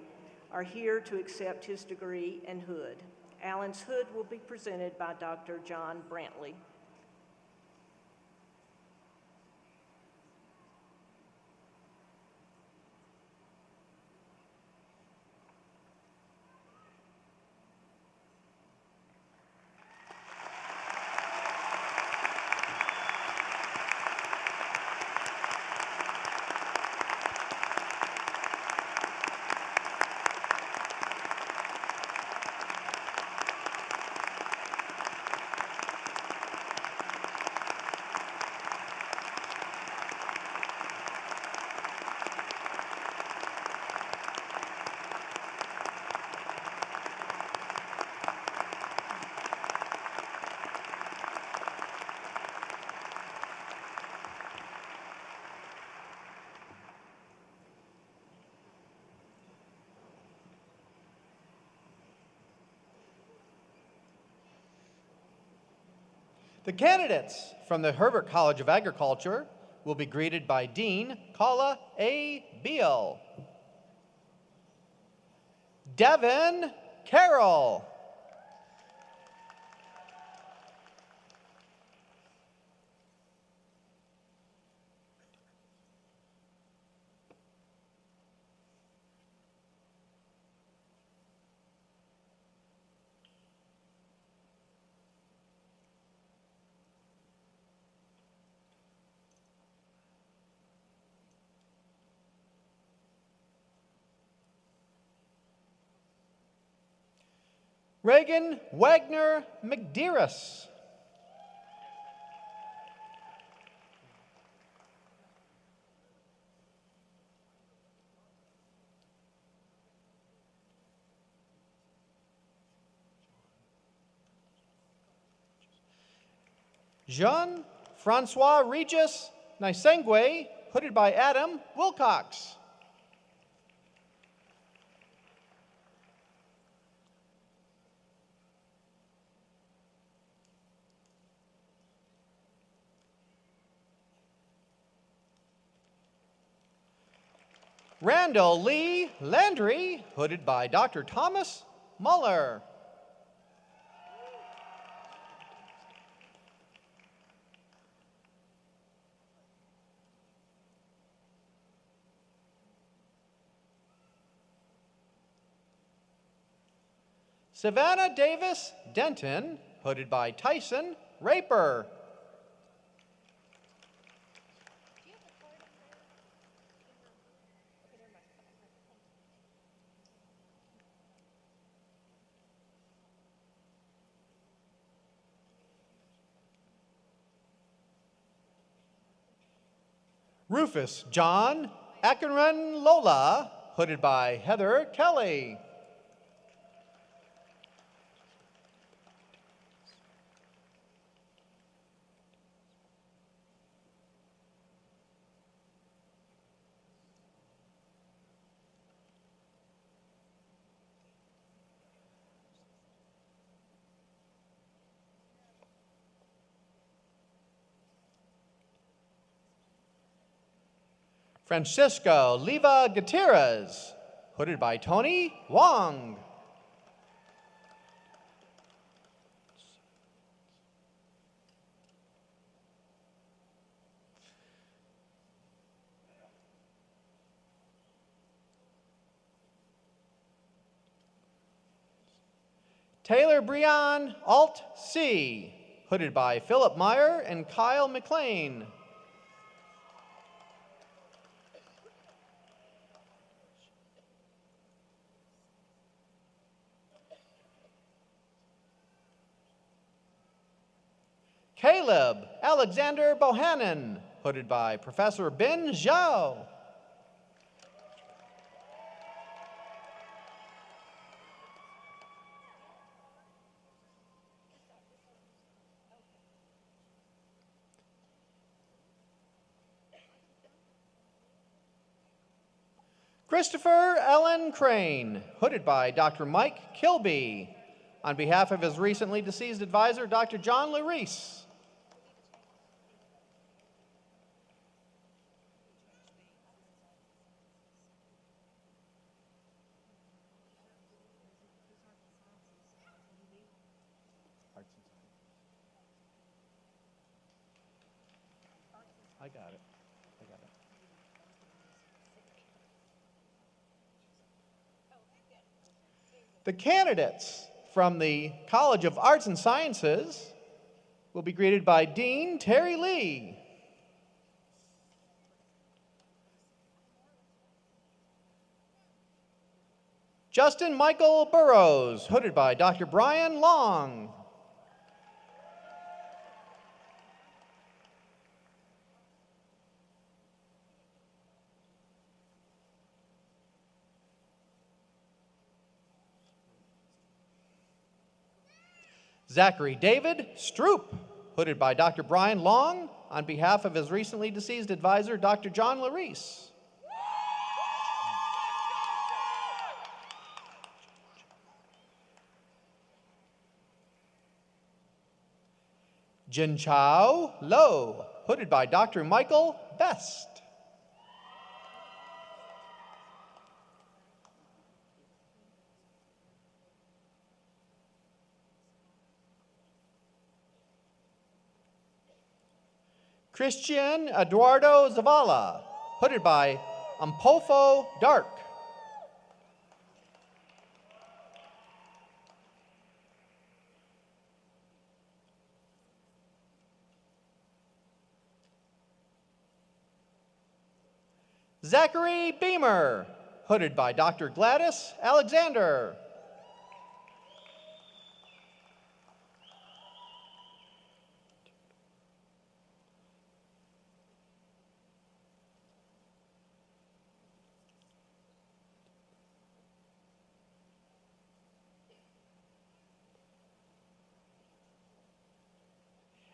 Speaker 4: are here to accept his degree and hood. Alan's hood will be presented by Dr. John Brantley.
Speaker 6: The candidates from the Herbert College of Agriculture will be greeted by Dean Kala A. Beal. Devin Carroll. Reagan Wagner McDearus. Jean-Francois Regis Nisengwe, hooded by Adam Wilcox. Randall Lee Landry, hooded by Dr. Thomas Muller. Savannah Davis Denton, hooded by Tyson Raper. Rufus John Akinran Lola, hooded by Heather Kelly. Francisco Leva Gutierrez, hooded by Tony Wong. Taylor Breon Alt C, hooded by Philip Meyer and Kyle McLean. Caleb Alexander Bohannon, hooded by Professor Ben Zhao. Christopher Allen Crane, hooded by Dr. Mike Kilby, on behalf of his recently deceased advisor, Dr. John Larice. I got it. The candidates from the College of Arts and Sciences will be greeted by Dean Terry Lee. Justin Michael Burrows, hooded by Dr. Brian Long. Zachary David Stroop, hooded by Dr. Brian Long, on behalf of his recently deceased advisor, Dr. John Larice. Jin Chao Lo, hooded by Dr. Michael Best. Christian Eduardo Zavala, hooded by Ampofo Dark. Zachary Beamer, hooded by Dr. Gladys Alexander.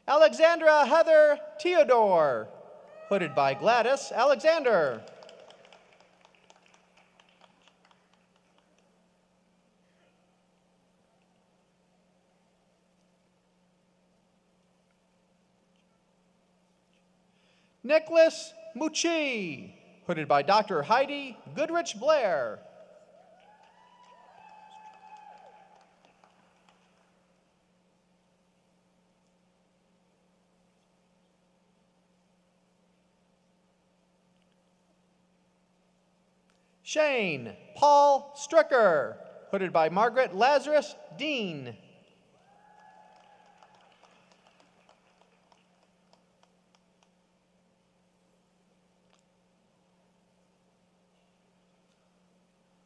Speaker 6: Alexandra Heather Theodore, hooded by Gladys Alexander. Nicholas Mucci, hooded by Dr. Heidi Goodrich Blair. Shane Paul Stricker, hooded by Margaret Lazarus Dean.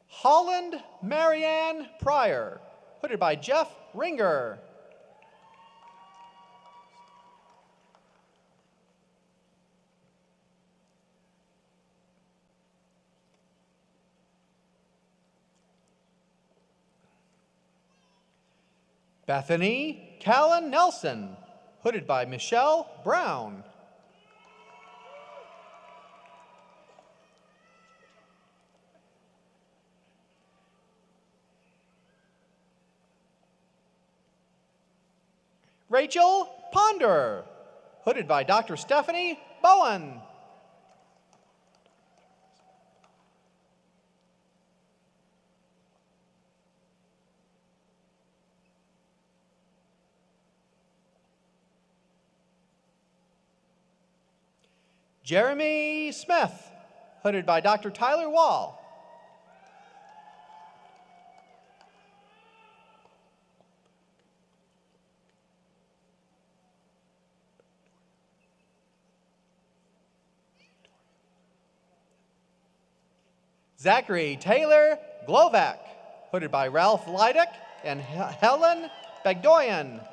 Speaker 6: Holland Marianne Pryor, hooded by Jeff Ringer. Bethany Callan Nelson, hooded by Michelle Brown. Rachel Ponder, hooded by Dr. Stephanie Bowen. Jeremy Smith, hooded by Dr. Tyler Wall. Zachary Taylor Glovac, hooded by Ralph Leidick and Helen Bagdoyan.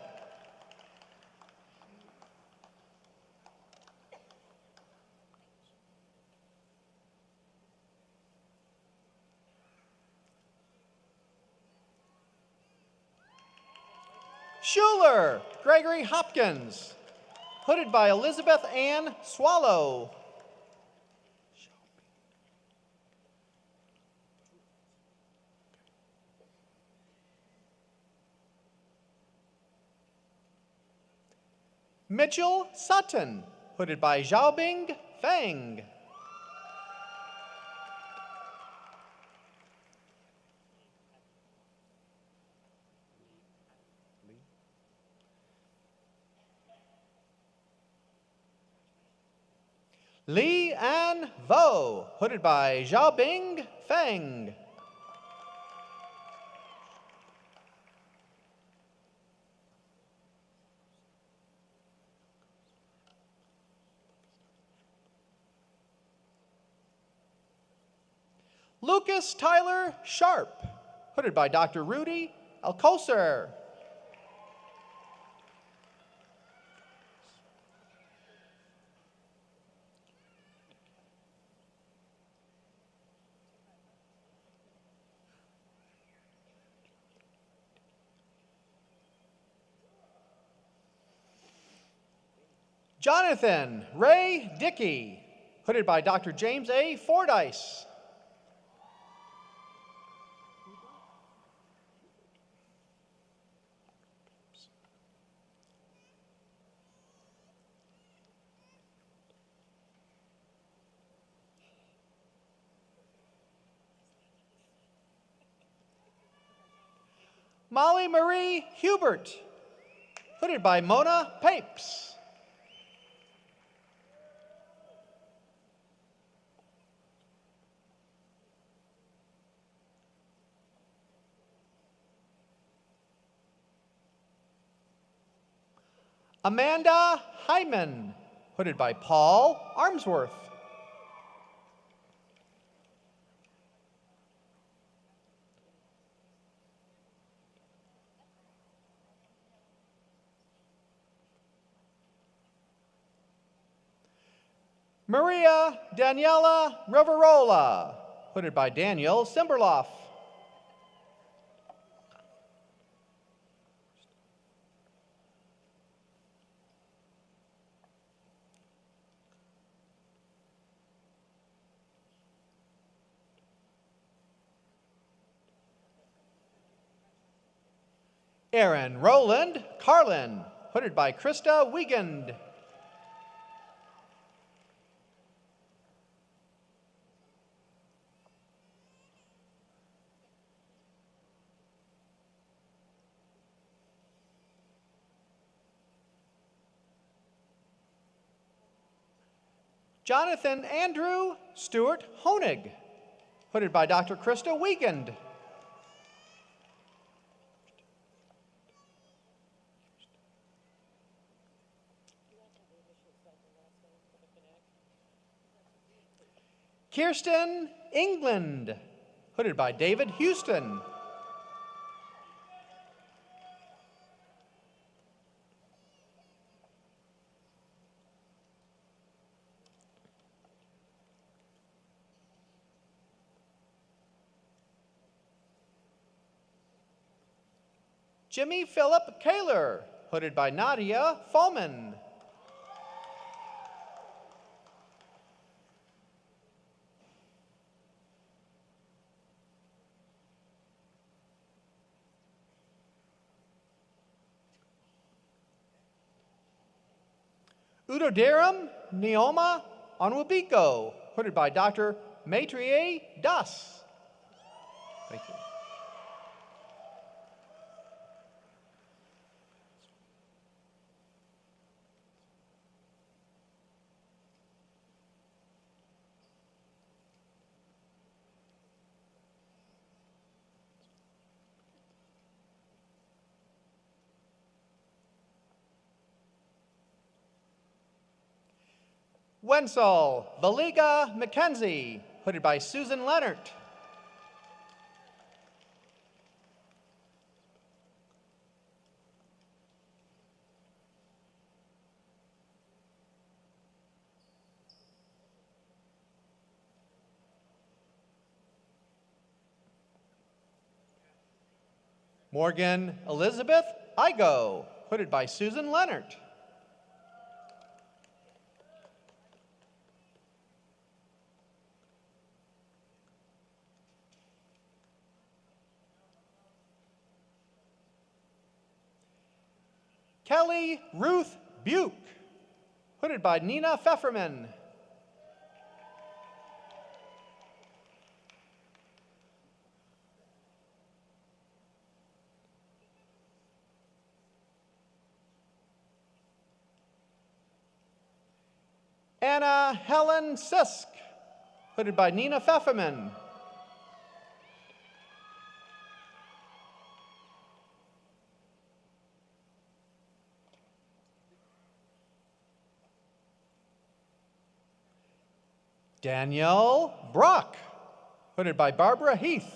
Speaker 6: Schuler Gregory Hopkins, hooded by Elizabeth Ann Swallow. Mitchell Sutton, hooded by Xiaobing Feng. Li An Vo, hooded by Xiaobing Feng. Lucas Tyler Sharp, hooded by Dr. Rudy Alcocer. Jonathan Ray Dickey, hooded by Dr. James A. Fordyce. Molly Marie Hubert, hooded by Mona Papes. Amanda Hyman, hooded by Paul Armsworth. Maria Daniela Riverola, hooded by Daniel Simberloff. Aaron Rowland Carlin, hooded by Krista Wiegand. Jonathan Andrew Stewart Honig, hooded by Dr. Krista Wiegand. Kirsten England, hooded by David Houston. Jimmy Philip Kaler, hooded by Nadia Fallman. Udodaram Neoma Onwabiko, hooded by Dr. Maitrier Das. Thank you. Wenzel Valiga McKenzie, hooded by Susan Leonard. Morgan Elizabeth Igo, hooded by Susan Leonard. Kelly Ruth Buke, hooded by Nina Pfefferman. Anna Helen Sisk, hooded by Nina Pfefferman. Danielle Brock, hooded by Barbara Heath.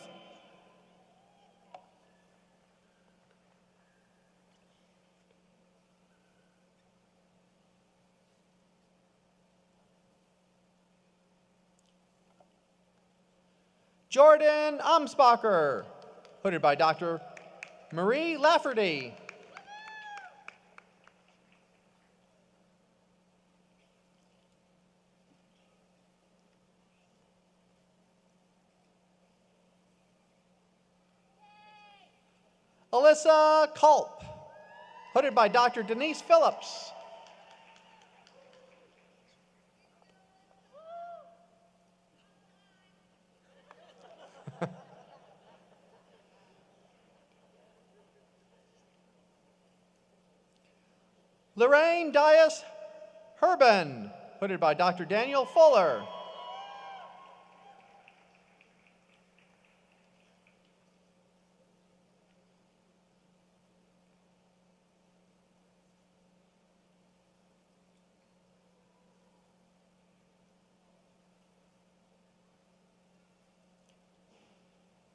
Speaker 6: Jordan Amsbacher, hooded by Dr. Marie Lafferty. Alyssa Culp, hooded by Dr. Denise Phillips. Lorraine Dias Herben, hooded by Dr. Daniel Fuller.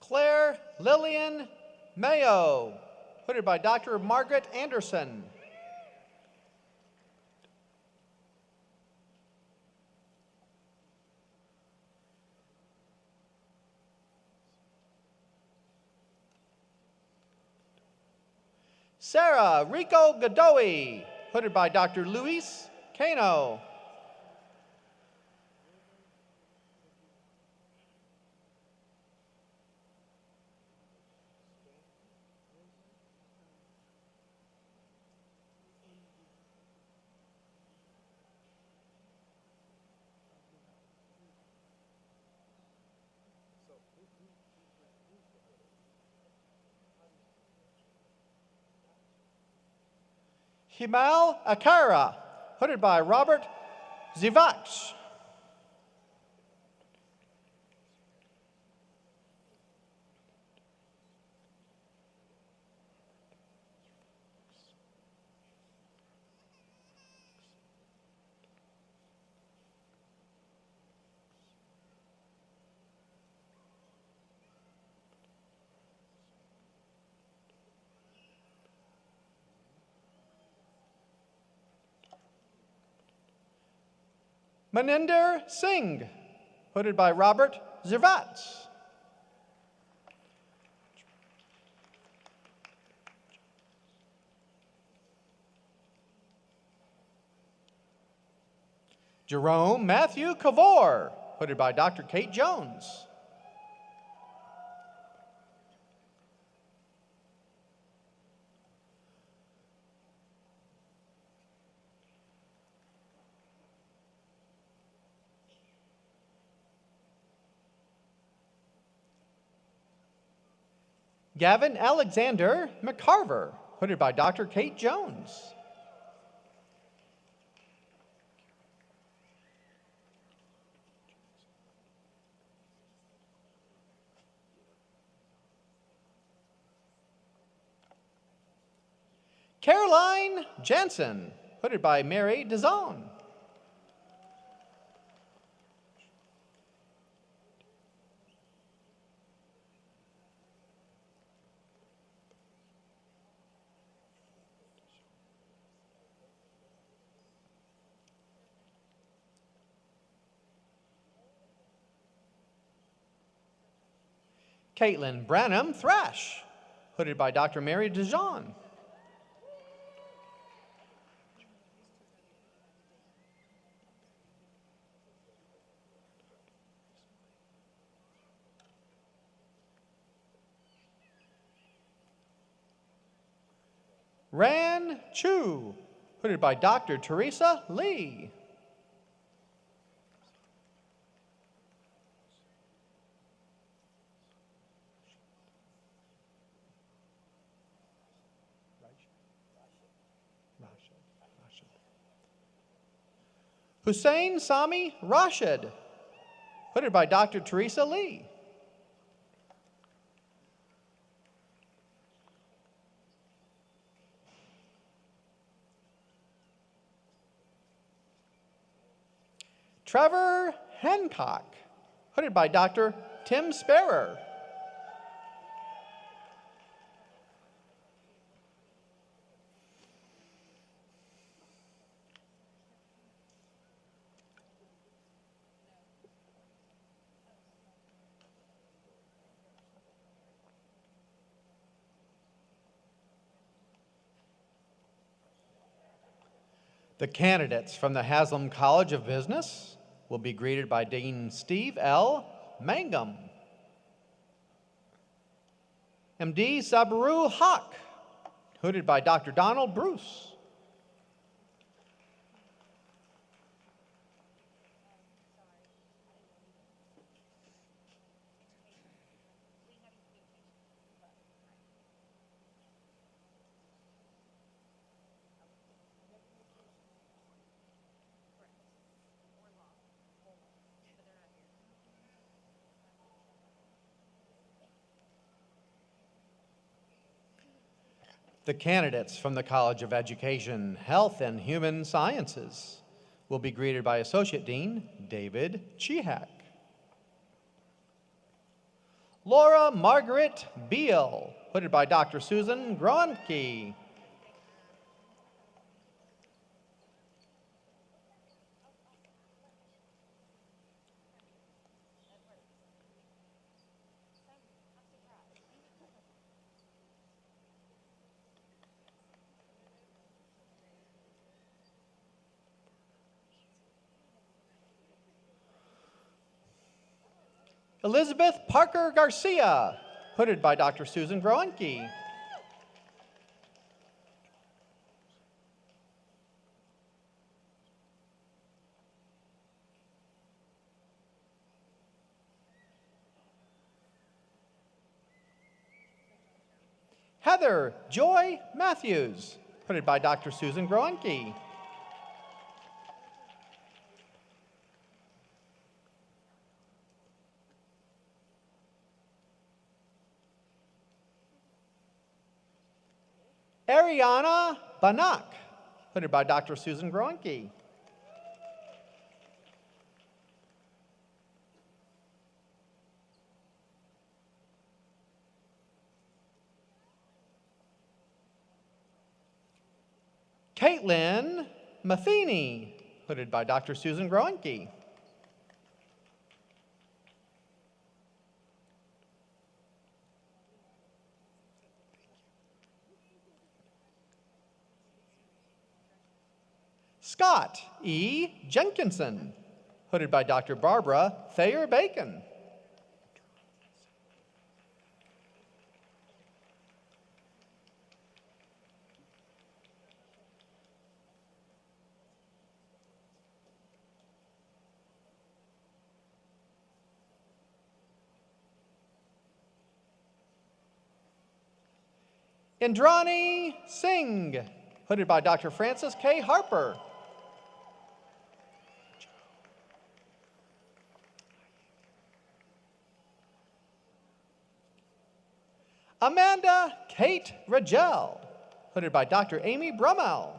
Speaker 6: Claire Lillian Mayo, hooded by Dr. Margaret Anderson. Sarah Rico Godoy, hooded by Dr. Luis Cano. Himal Akara, hooded by Robert Zivach. Maninder Singh, hooded by Robert Zervatz. Jerome Matthew Cavor, hooded by Dr. Kate Jones. Gavin Alexander McCarver, hooded by Dr. Kate Jones. Caroline Jansen, hooded by Mary DeZon. Caitlin Branham Thrash, hooded by Dr. Mary DeJean. Ran Chu, hooded by Dr. Teresa Lee. Hussein Sami Rashid, hooded by Dr. Teresa Lee. Trevor Hancock, hooded by Dr. Tim Sparrer. The candidates from the Haslam College of Business will be greeted by Dean Steve L. Mangum. MD Sabaru Hawk, hooded by Dr. Donald Bruce. The candidates from the College of Education, Health, and Human Sciences will be greeted by Associate Dean David Chihak. Laura Margaret Beal, hooded by Dr. Susan Gronke. Elizabeth Parker Garcia, hooded by Dr. Susan Groenke. Heather Joy Matthews, hooded by Dr. Susan Groenke. Ariana Banak, hooded by Dr. Susan Groenke. Caitlin Matheny, hooded by Dr. Susan Groenke. Scott E. Jenkinson, hooded by Dr. Barbara Thayer Bacon. Indrani Singh, hooded by Dr. Francis K. Harper. Amanda Kate Ragel, hooded by Dr. Amy Brummel.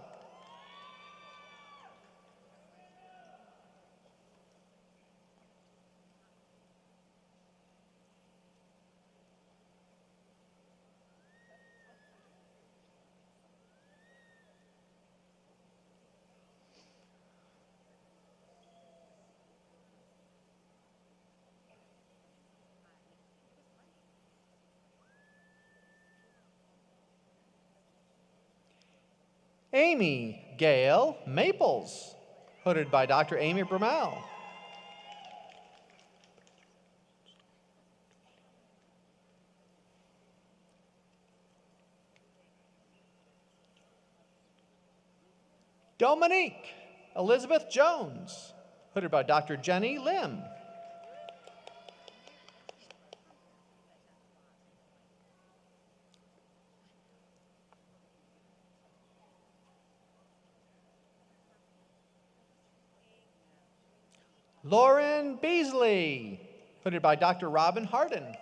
Speaker 6: Amy Gail Maples, hooded by Dr. Amy Brummel. Dominique Elizabeth Jones, hooded by Dr. Jenny Lim. Lauren Beasley, hooded by Dr. Robin Harden.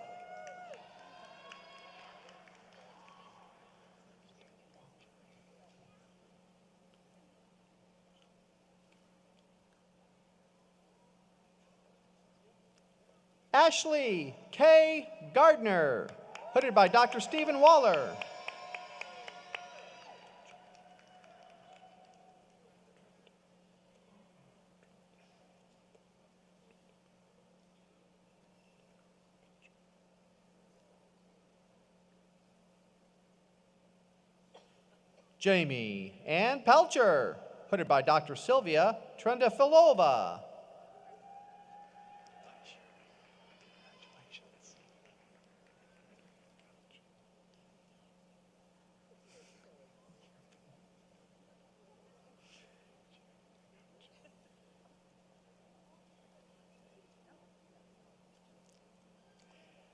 Speaker 6: Ashley K. Gardner, hooded by Dr. Stephen Waller. Jamie Ann Pelcher, hooded by Dr. Sylvia Trendafilova.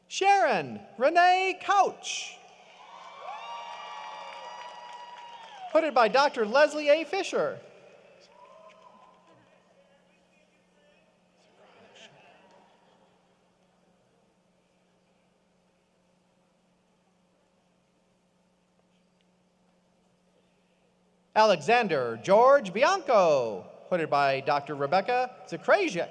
Speaker 6: Sharon Renee Couch, hooded by Dr. Leslie A. Fisher. Alexander George Bianco, hooded by Dr. Rebecca Zakrajik.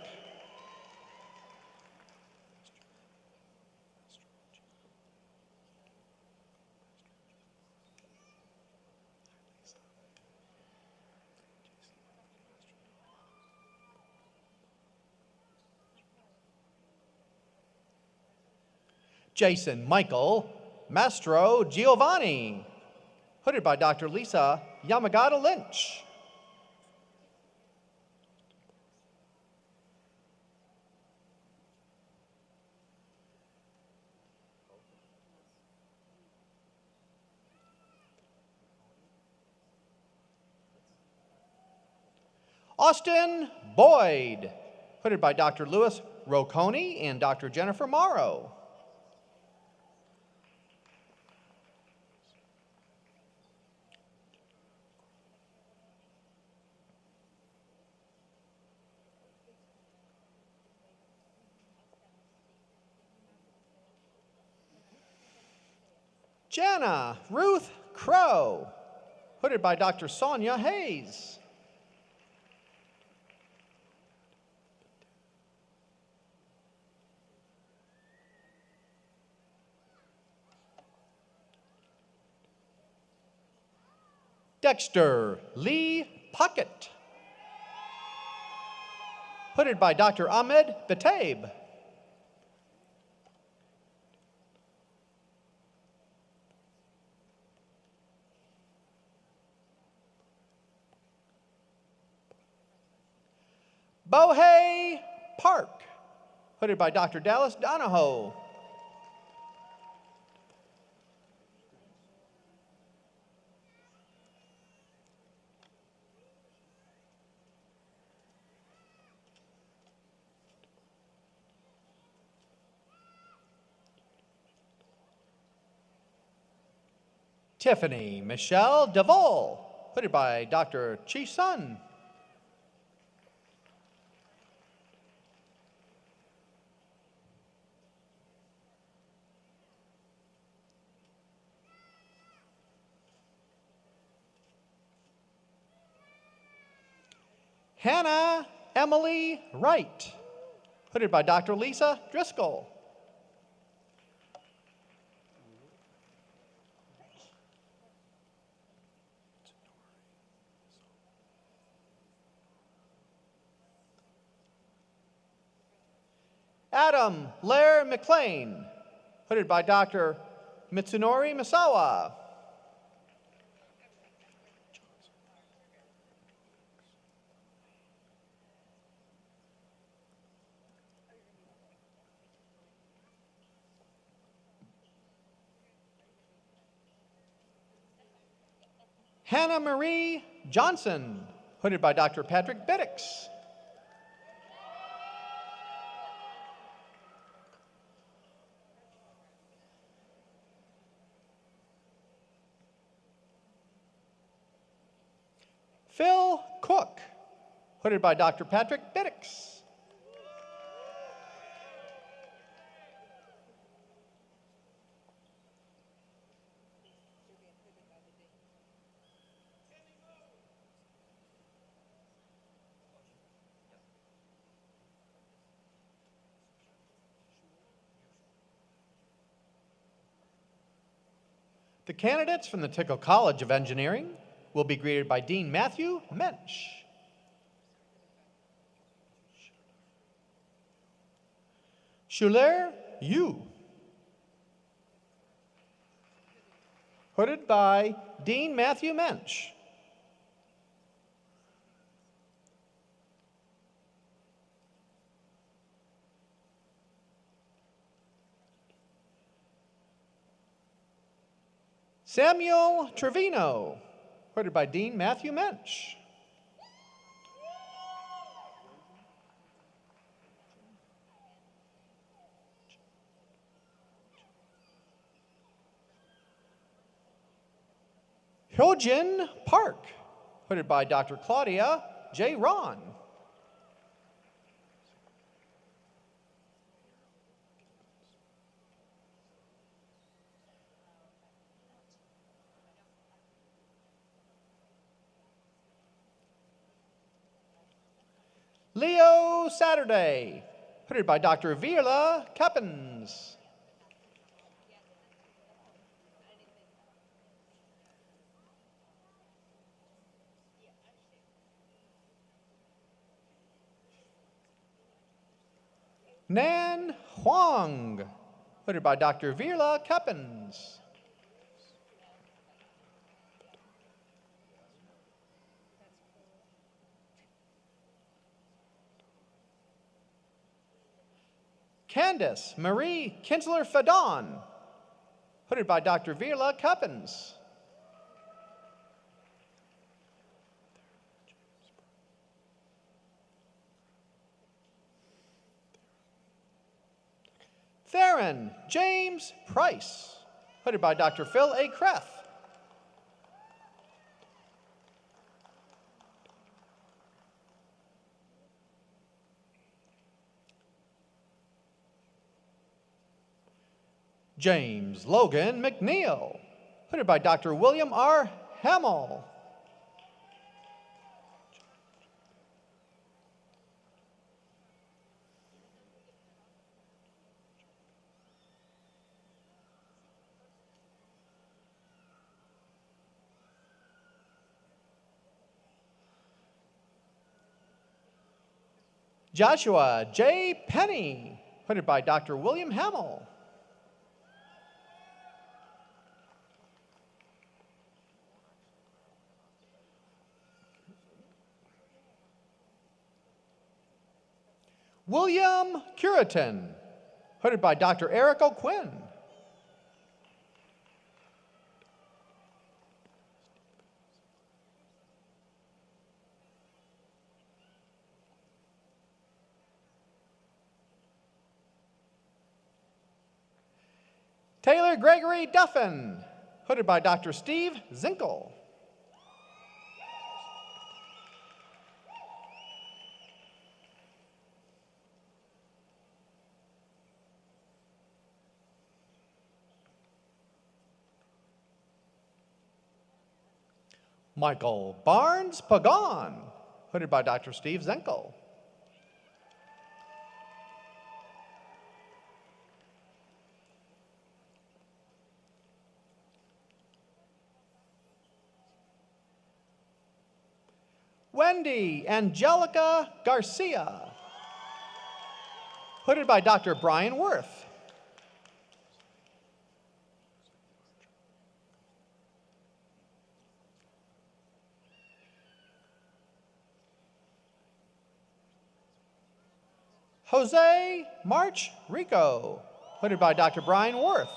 Speaker 6: Jason Michael Mastro Giovanni, hooded by Dr. Lisa Yamagata Lynch. Austin Boyd, hooded by Dr. Louis Rocconi and Dr. Jennifer Morrow. Jana Ruth Crow, hooded by Dr. Sonia Hayes. Dexter Lee Puckett, hooded by Dr. Ahmed Bataib. Bohey Park, hooded by Dr. Dallas Donahoe. Tiffany Michelle DeVol, hooded by Dr. Chi Sun. Hannah Emily Wright, hooded by Dr. Lisa Driscoll. Adam Lair McLean, hooded by Dr. Mitsunori Misawa. Hannah Marie Johnson, hooded by Dr. Patrick Biddix. Phil Cook, hooded by Dr. Patrick Biddix. The candidates from the Tickle College of Engineering will be greeted by Dean Matthew Mensch. Schuler Yu, hooded by Dean Matthew Mensch. Samuel Trevino, hooded by Dean Matthew Mensch. Hyojin Park, hooded by Dr. Claudia J. Ron. Leo Saturday, hooded by Dr. Viola Keppens. Nan Huang, hooded by Dr. Viola Keppens. Candace Marie Kinsler-Fadon, hooded by Dr. Viola Keppens. Theron James Price, hooded by Dr. Phil A. Kreth. James Logan McNeil, hooded by Dr. William R. Hamill. Joshua J. Penny, hooded by Dr. William Hamill. William Curitin, hooded by Dr. Eric O'Quinn. Taylor Gregory Duffin, hooded by Dr. Steve Zinkel. Michael Barnes Pagan, hooded by Dr. Steve Zenkel. Wendy Angelica Garcia, hooded by Dr. Brian Worth. Jose March Rico, hooded by Dr. Brian Worth.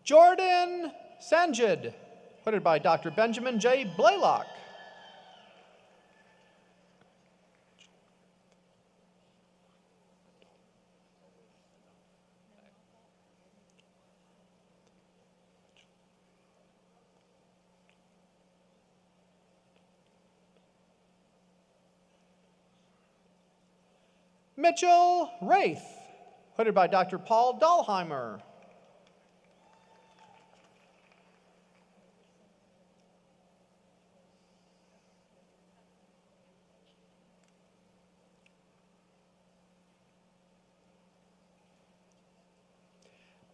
Speaker 6: Jordan Sanjid, hooded by Dr. Benjamin J. Blaylock. Mitchell Wraith, hooded by Dr. Paul Dahlheimer.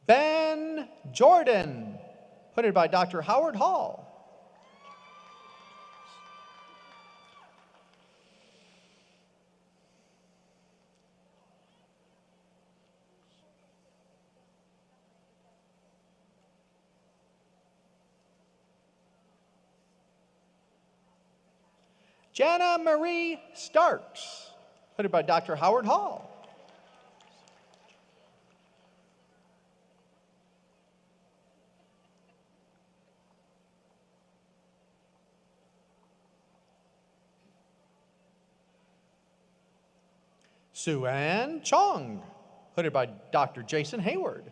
Speaker 6: Ben Jordan, hooded by Dr. Howard Hall. Jana Marie Starks, hooded by Dr. Howard Hall. Sue-Ann Chong, hooded by Dr. Jason Hayward.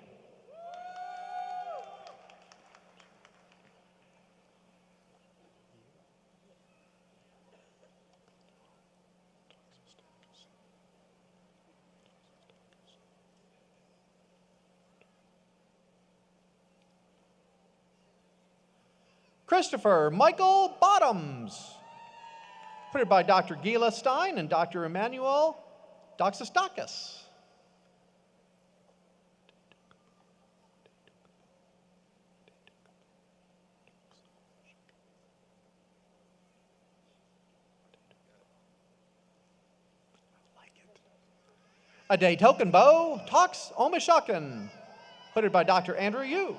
Speaker 6: Christopher Michael Bottoms, hooded by Dr. Gila Stein and Dr. Emmanuel Doxostakis. Ade Tokenbow Tox Omishakin, hooded by Dr. Andrew Yu.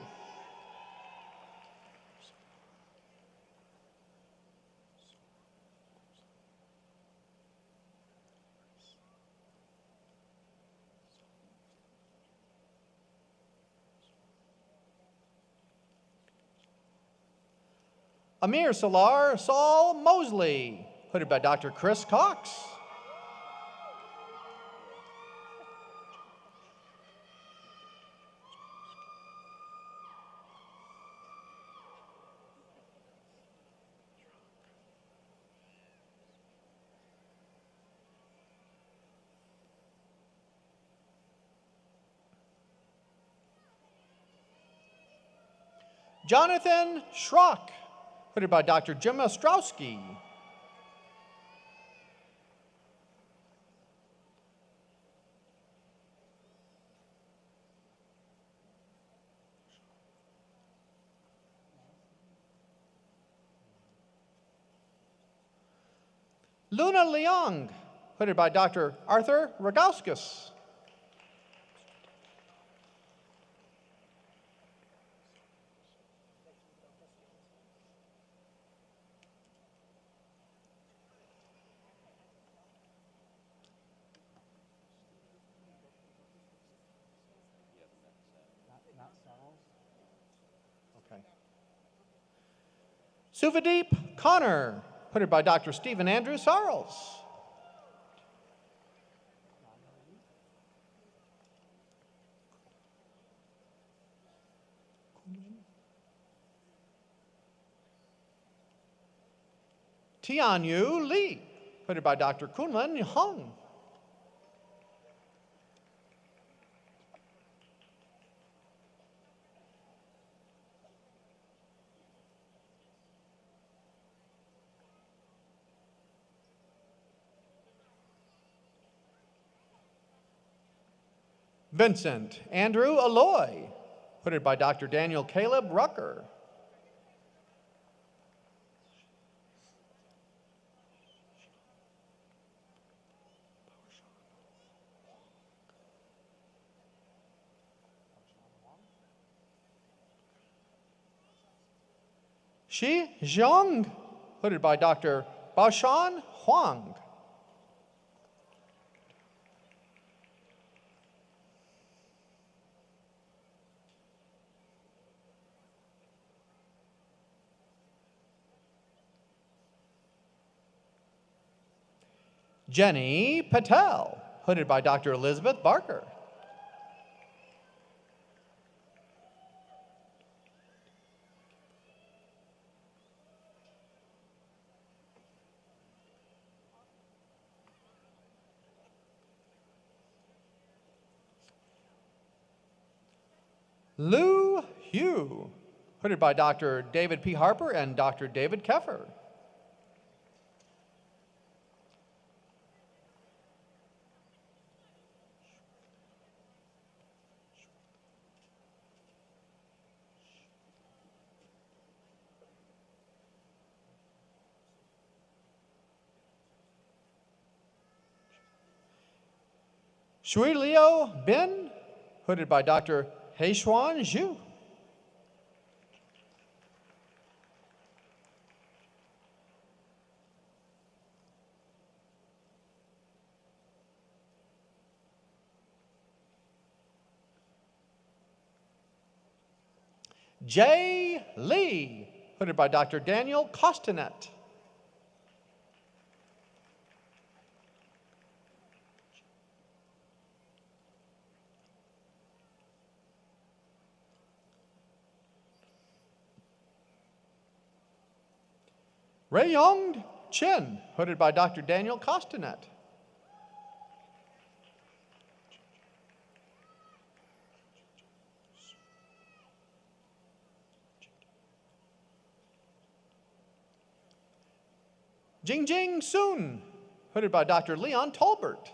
Speaker 6: Amir Salar Saul Mosley, hooded by Dr. Chris Cox. Jonathan Schrock, hooded by Dr. Jim Ostrowski. Luna Leong, hooded by Dr. Arthur Ragauskas. Okay. Suvadeep Connor, hooded by Dr. Stephen Andrew Sarles. Tianyu Lee, hooded by Dr. Kunlun Hong. Vincent Andrew Aloy, hooded by Dr. Daniel Caleb Rucker. Shi Zhang, hooded by Dr. Baoshan Huang. Jenny Patel, hooded by Dr. Elizabeth Barker. Lou Hugh, hooded by Dr. David P. Harper and Dr. David Keffer. Shui Liu Bin, hooded by Dr. Heishuan Zhu. Jay Lee, hooded by Dr. Daniel Costanet. Raeyong Chen, hooded by Dr. Daniel Costanet. Jingjing Sun, hooded by Dr. Leon Tolbert.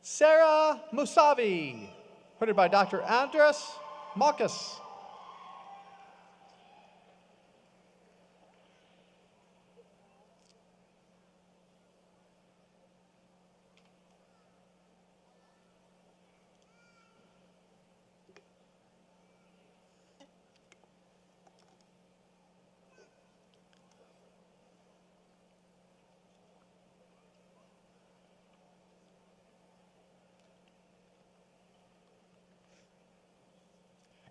Speaker 6: Sarah Musavi, hooded by Dr. Andres Marcus.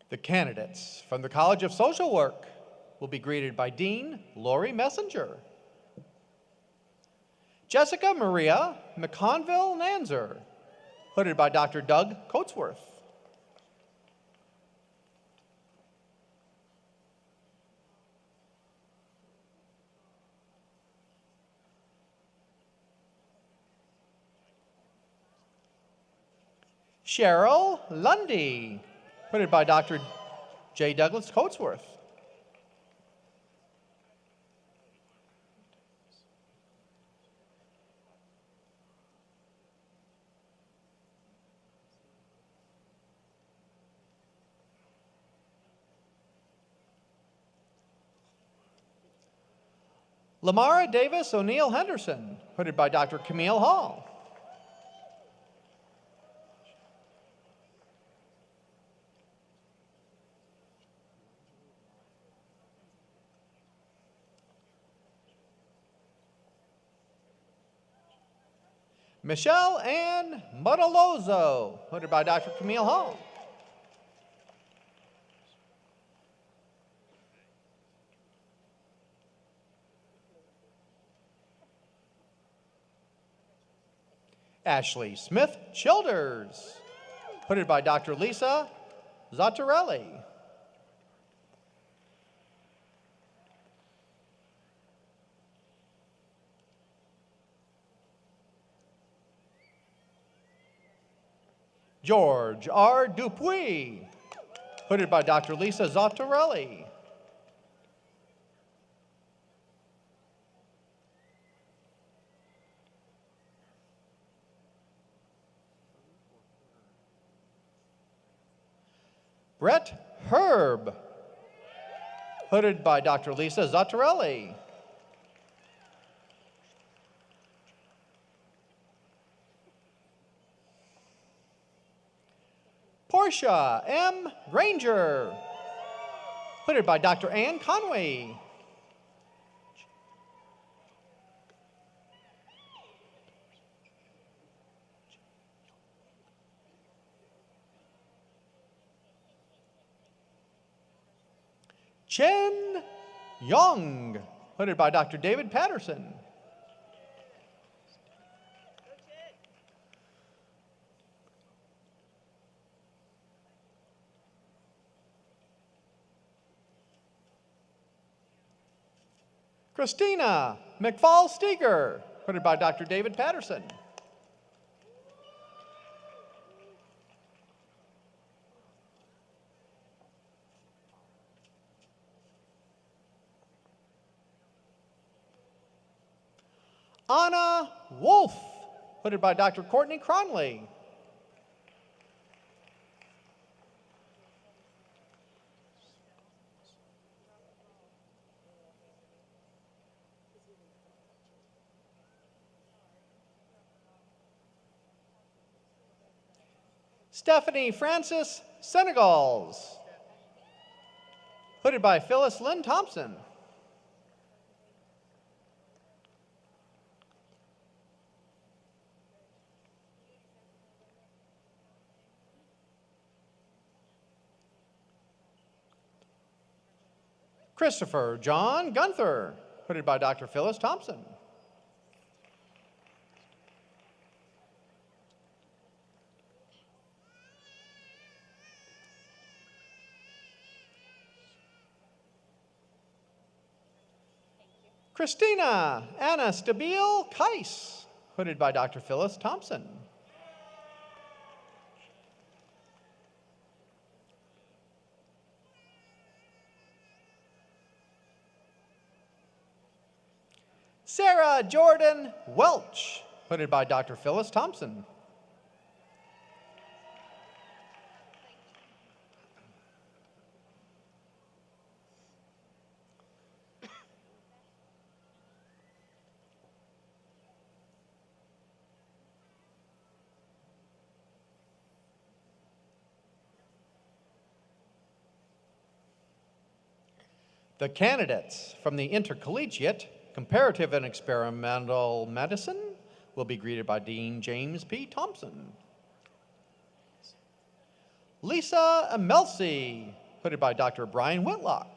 Speaker 6: The candidates from the College of Social Work will be greeted by Dean Lori Messenger. Jessica Maria McConville Nanzer, hooded by Dr. Doug Coatsworth. Cheryl Lundy, hooded by Dr. J. Douglas Coatsworth. Lamara Davis O'Neill Henderson, hooded by Dr. Camille Hall. Michelle Ann Muddalozo, hooded by Dr. Camille Hall. Ashley Smith Childers, hooded by Dr. Lisa Zottarelli. George R. Dupuis, hooded by Dr. Lisa Zottarelli. Brett Herb, hooded by Dr. Lisa Zottarelli. Portia M. Granger, hooded by Dr. Ann Conway. Chen Young, hooded by Dr. David Patterson. Christina McFall Steger, hooded by Dr. David Patterson. Anna Wolf, hooded by Dr. Courtney Cronley. Stephanie Francis Senegals, hooded by Phyllis Lynn Thompson. Christopher John Gunther, hooded by Dr. Phyllis Thompson. Christina Anna Stabile Keiss, hooded by Dr. Phyllis Thompson. Sarah Jordan Welch, hooded by Dr. Phyllis Thompson. The candidates from the Intercollegiate Comparative and Experimental Medicine will be greeted by Dean James P. Thompson. Lisa Amelsi, hooded by Dr. Brian Whitlock.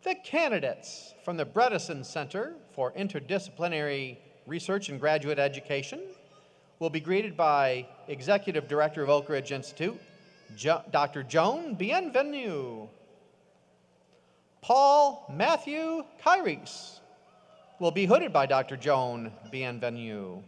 Speaker 6: The candidates from the Bredesen Center for Interdisciplinary Research and Graduate Education will be greeted by Executive Director of Oak Ridge Institute, Dr. Joan Bienvenue. Paul Matthew Kyries will be hooded by Dr. Joan Bienvenue.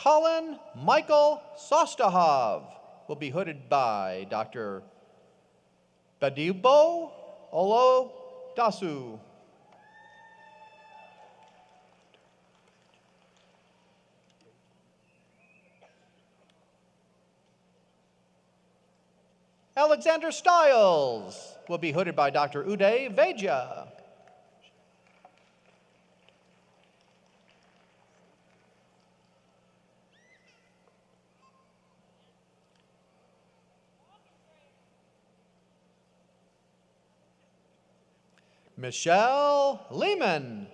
Speaker 6: Colin Michael Sostahov will be hooded by Dr. Badibo Olodasu. Alexander Stiles will be hooded by Dr. Uday Veja. Michelle Lehman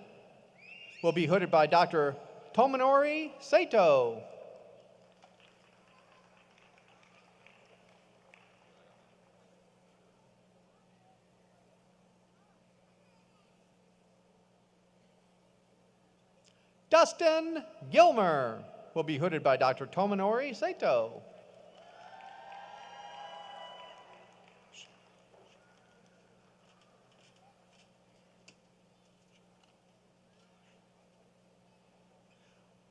Speaker 6: will be hooded by Dr. Tomonori Sato. Dustin Gilmer will be hooded by Dr. Tomonori Sato.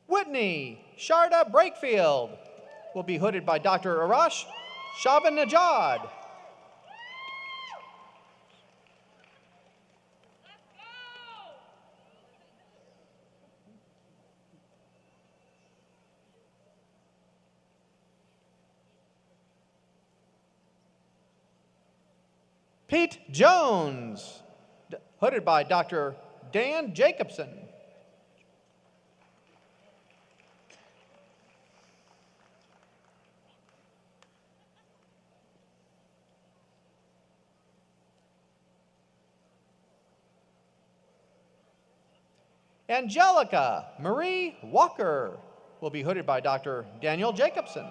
Speaker 6: Whitney Sharda Brakefield will be hooded by Dr. Arash Shabanajad. Pete Jones, hooded by Dr. Dan Jacobson. Angelica Marie Walker will be hooded by Dr. Daniel Jacobson.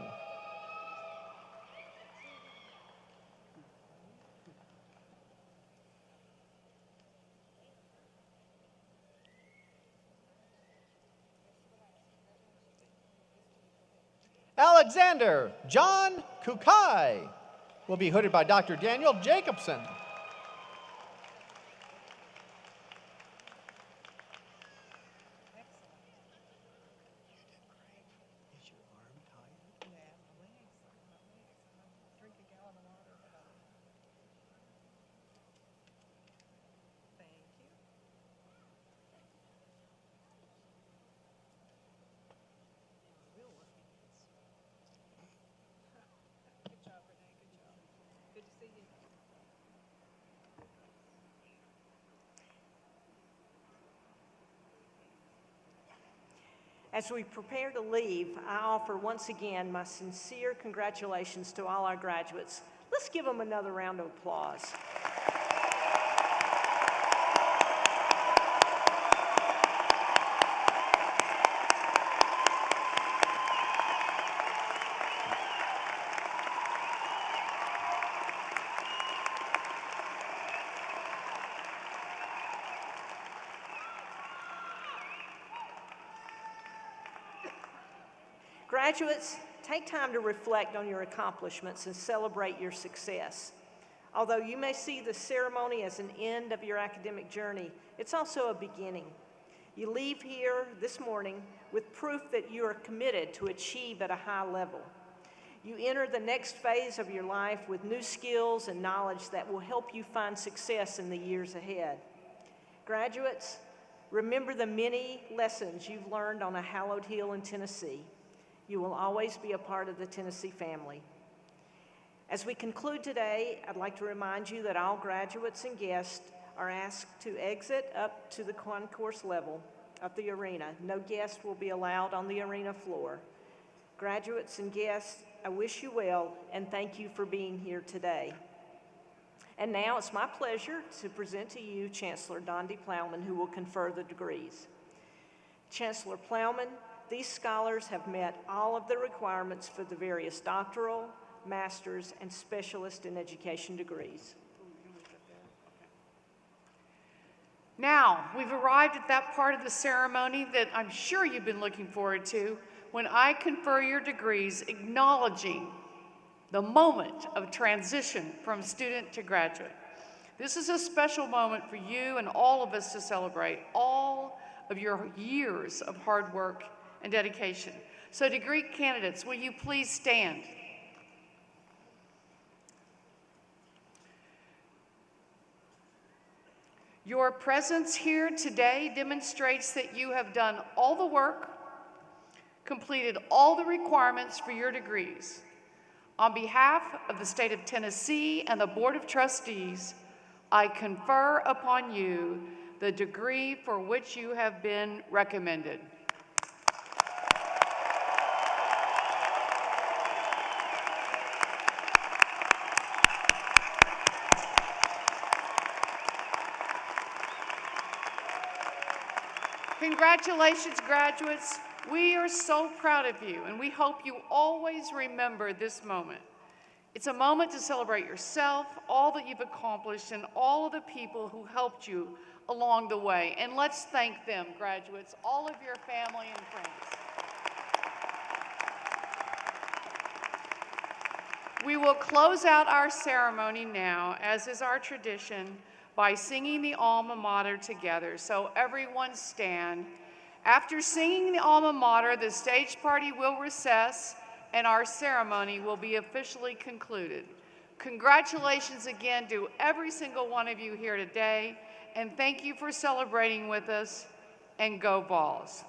Speaker 6: Alexander John Kukai will be hooded by Dr. Daniel Jacobson.
Speaker 4: As we prepare to leave, I offer once again my sincere congratulations to all our graduates. Let's give them another round of applause. Graduates, take time to reflect on your accomplishments and celebrate your success. Although you may see the ceremony as an end of your academic journey, it's also a beginning. You leave here this morning with proof that you are committed to achieve at a high level. You enter the next phase of your life with new skills and knowledge that will help you find success in the years ahead. Graduates, remember the many lessons you've learned on a hallowed hill in Tennessee. You will always be a part of the Tennessee family. As we conclude today, I'd like to remind you that all graduates and guests are asked to exit up to the concourse level of the arena. No guests will be allowed on the arena floor. Graduates and guests, I wish you well and thank you for being here today. And now it's my pleasure to present to you Chancellor Dondi Plowman, who will confer the degrees. Chancellor Plowman, these scholars have met all of the requirements for the various doctoral, master's, and specialist in education degrees.
Speaker 8: Now, we've arrived at that part of the ceremony that I'm sure you've been looking forward to, when I confer your degrees, acknowledging the moment of transition from student to graduate. This is a special moment for you and all of us to celebrate all of your years of hard work and dedication. So degree candidates, will you please stand? Your presence here today demonstrates that you have done all the work, completed all the requirements for your degrees. On behalf of the state of Tennessee and the Board of Trustees, I confer upon you the degree for which you have been recommended. Congratulations, graduates. We are so proud of you, and we hope you always remember this moment. It's a moment to celebrate yourself, all that you've accomplished, and all of the people who helped you along the way. And let's thank them, graduates, all of your family and friends. We will close out our ceremony now, as is our tradition, by singing the alma mater together. So everyone stand. After singing the alma mater, the stage party will recess and our ceremony will be officially concluded. Congratulations again to every single one of you here today, and thank you for celebrating with us, and go Vols.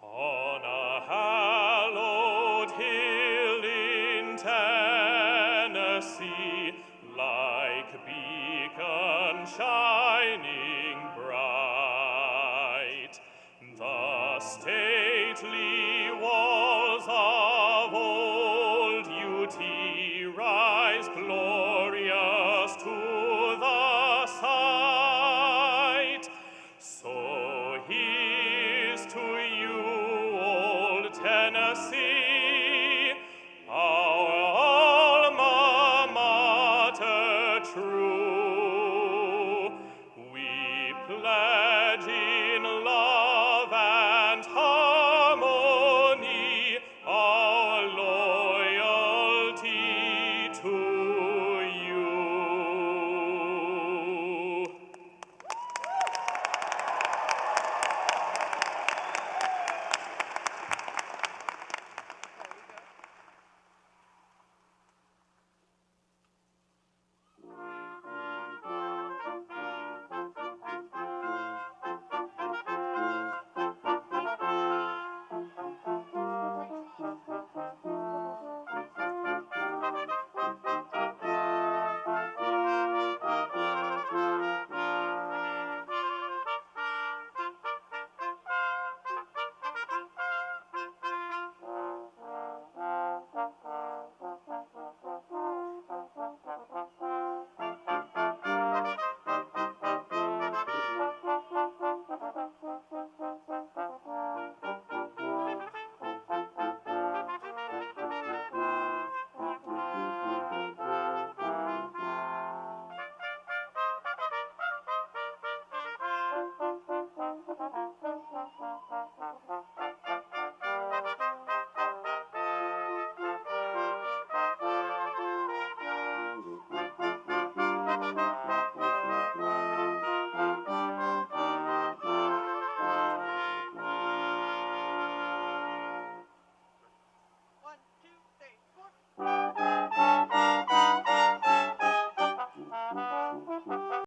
Speaker 3: On a hallowed hill in Tennessee, like beacon shining bright, the stately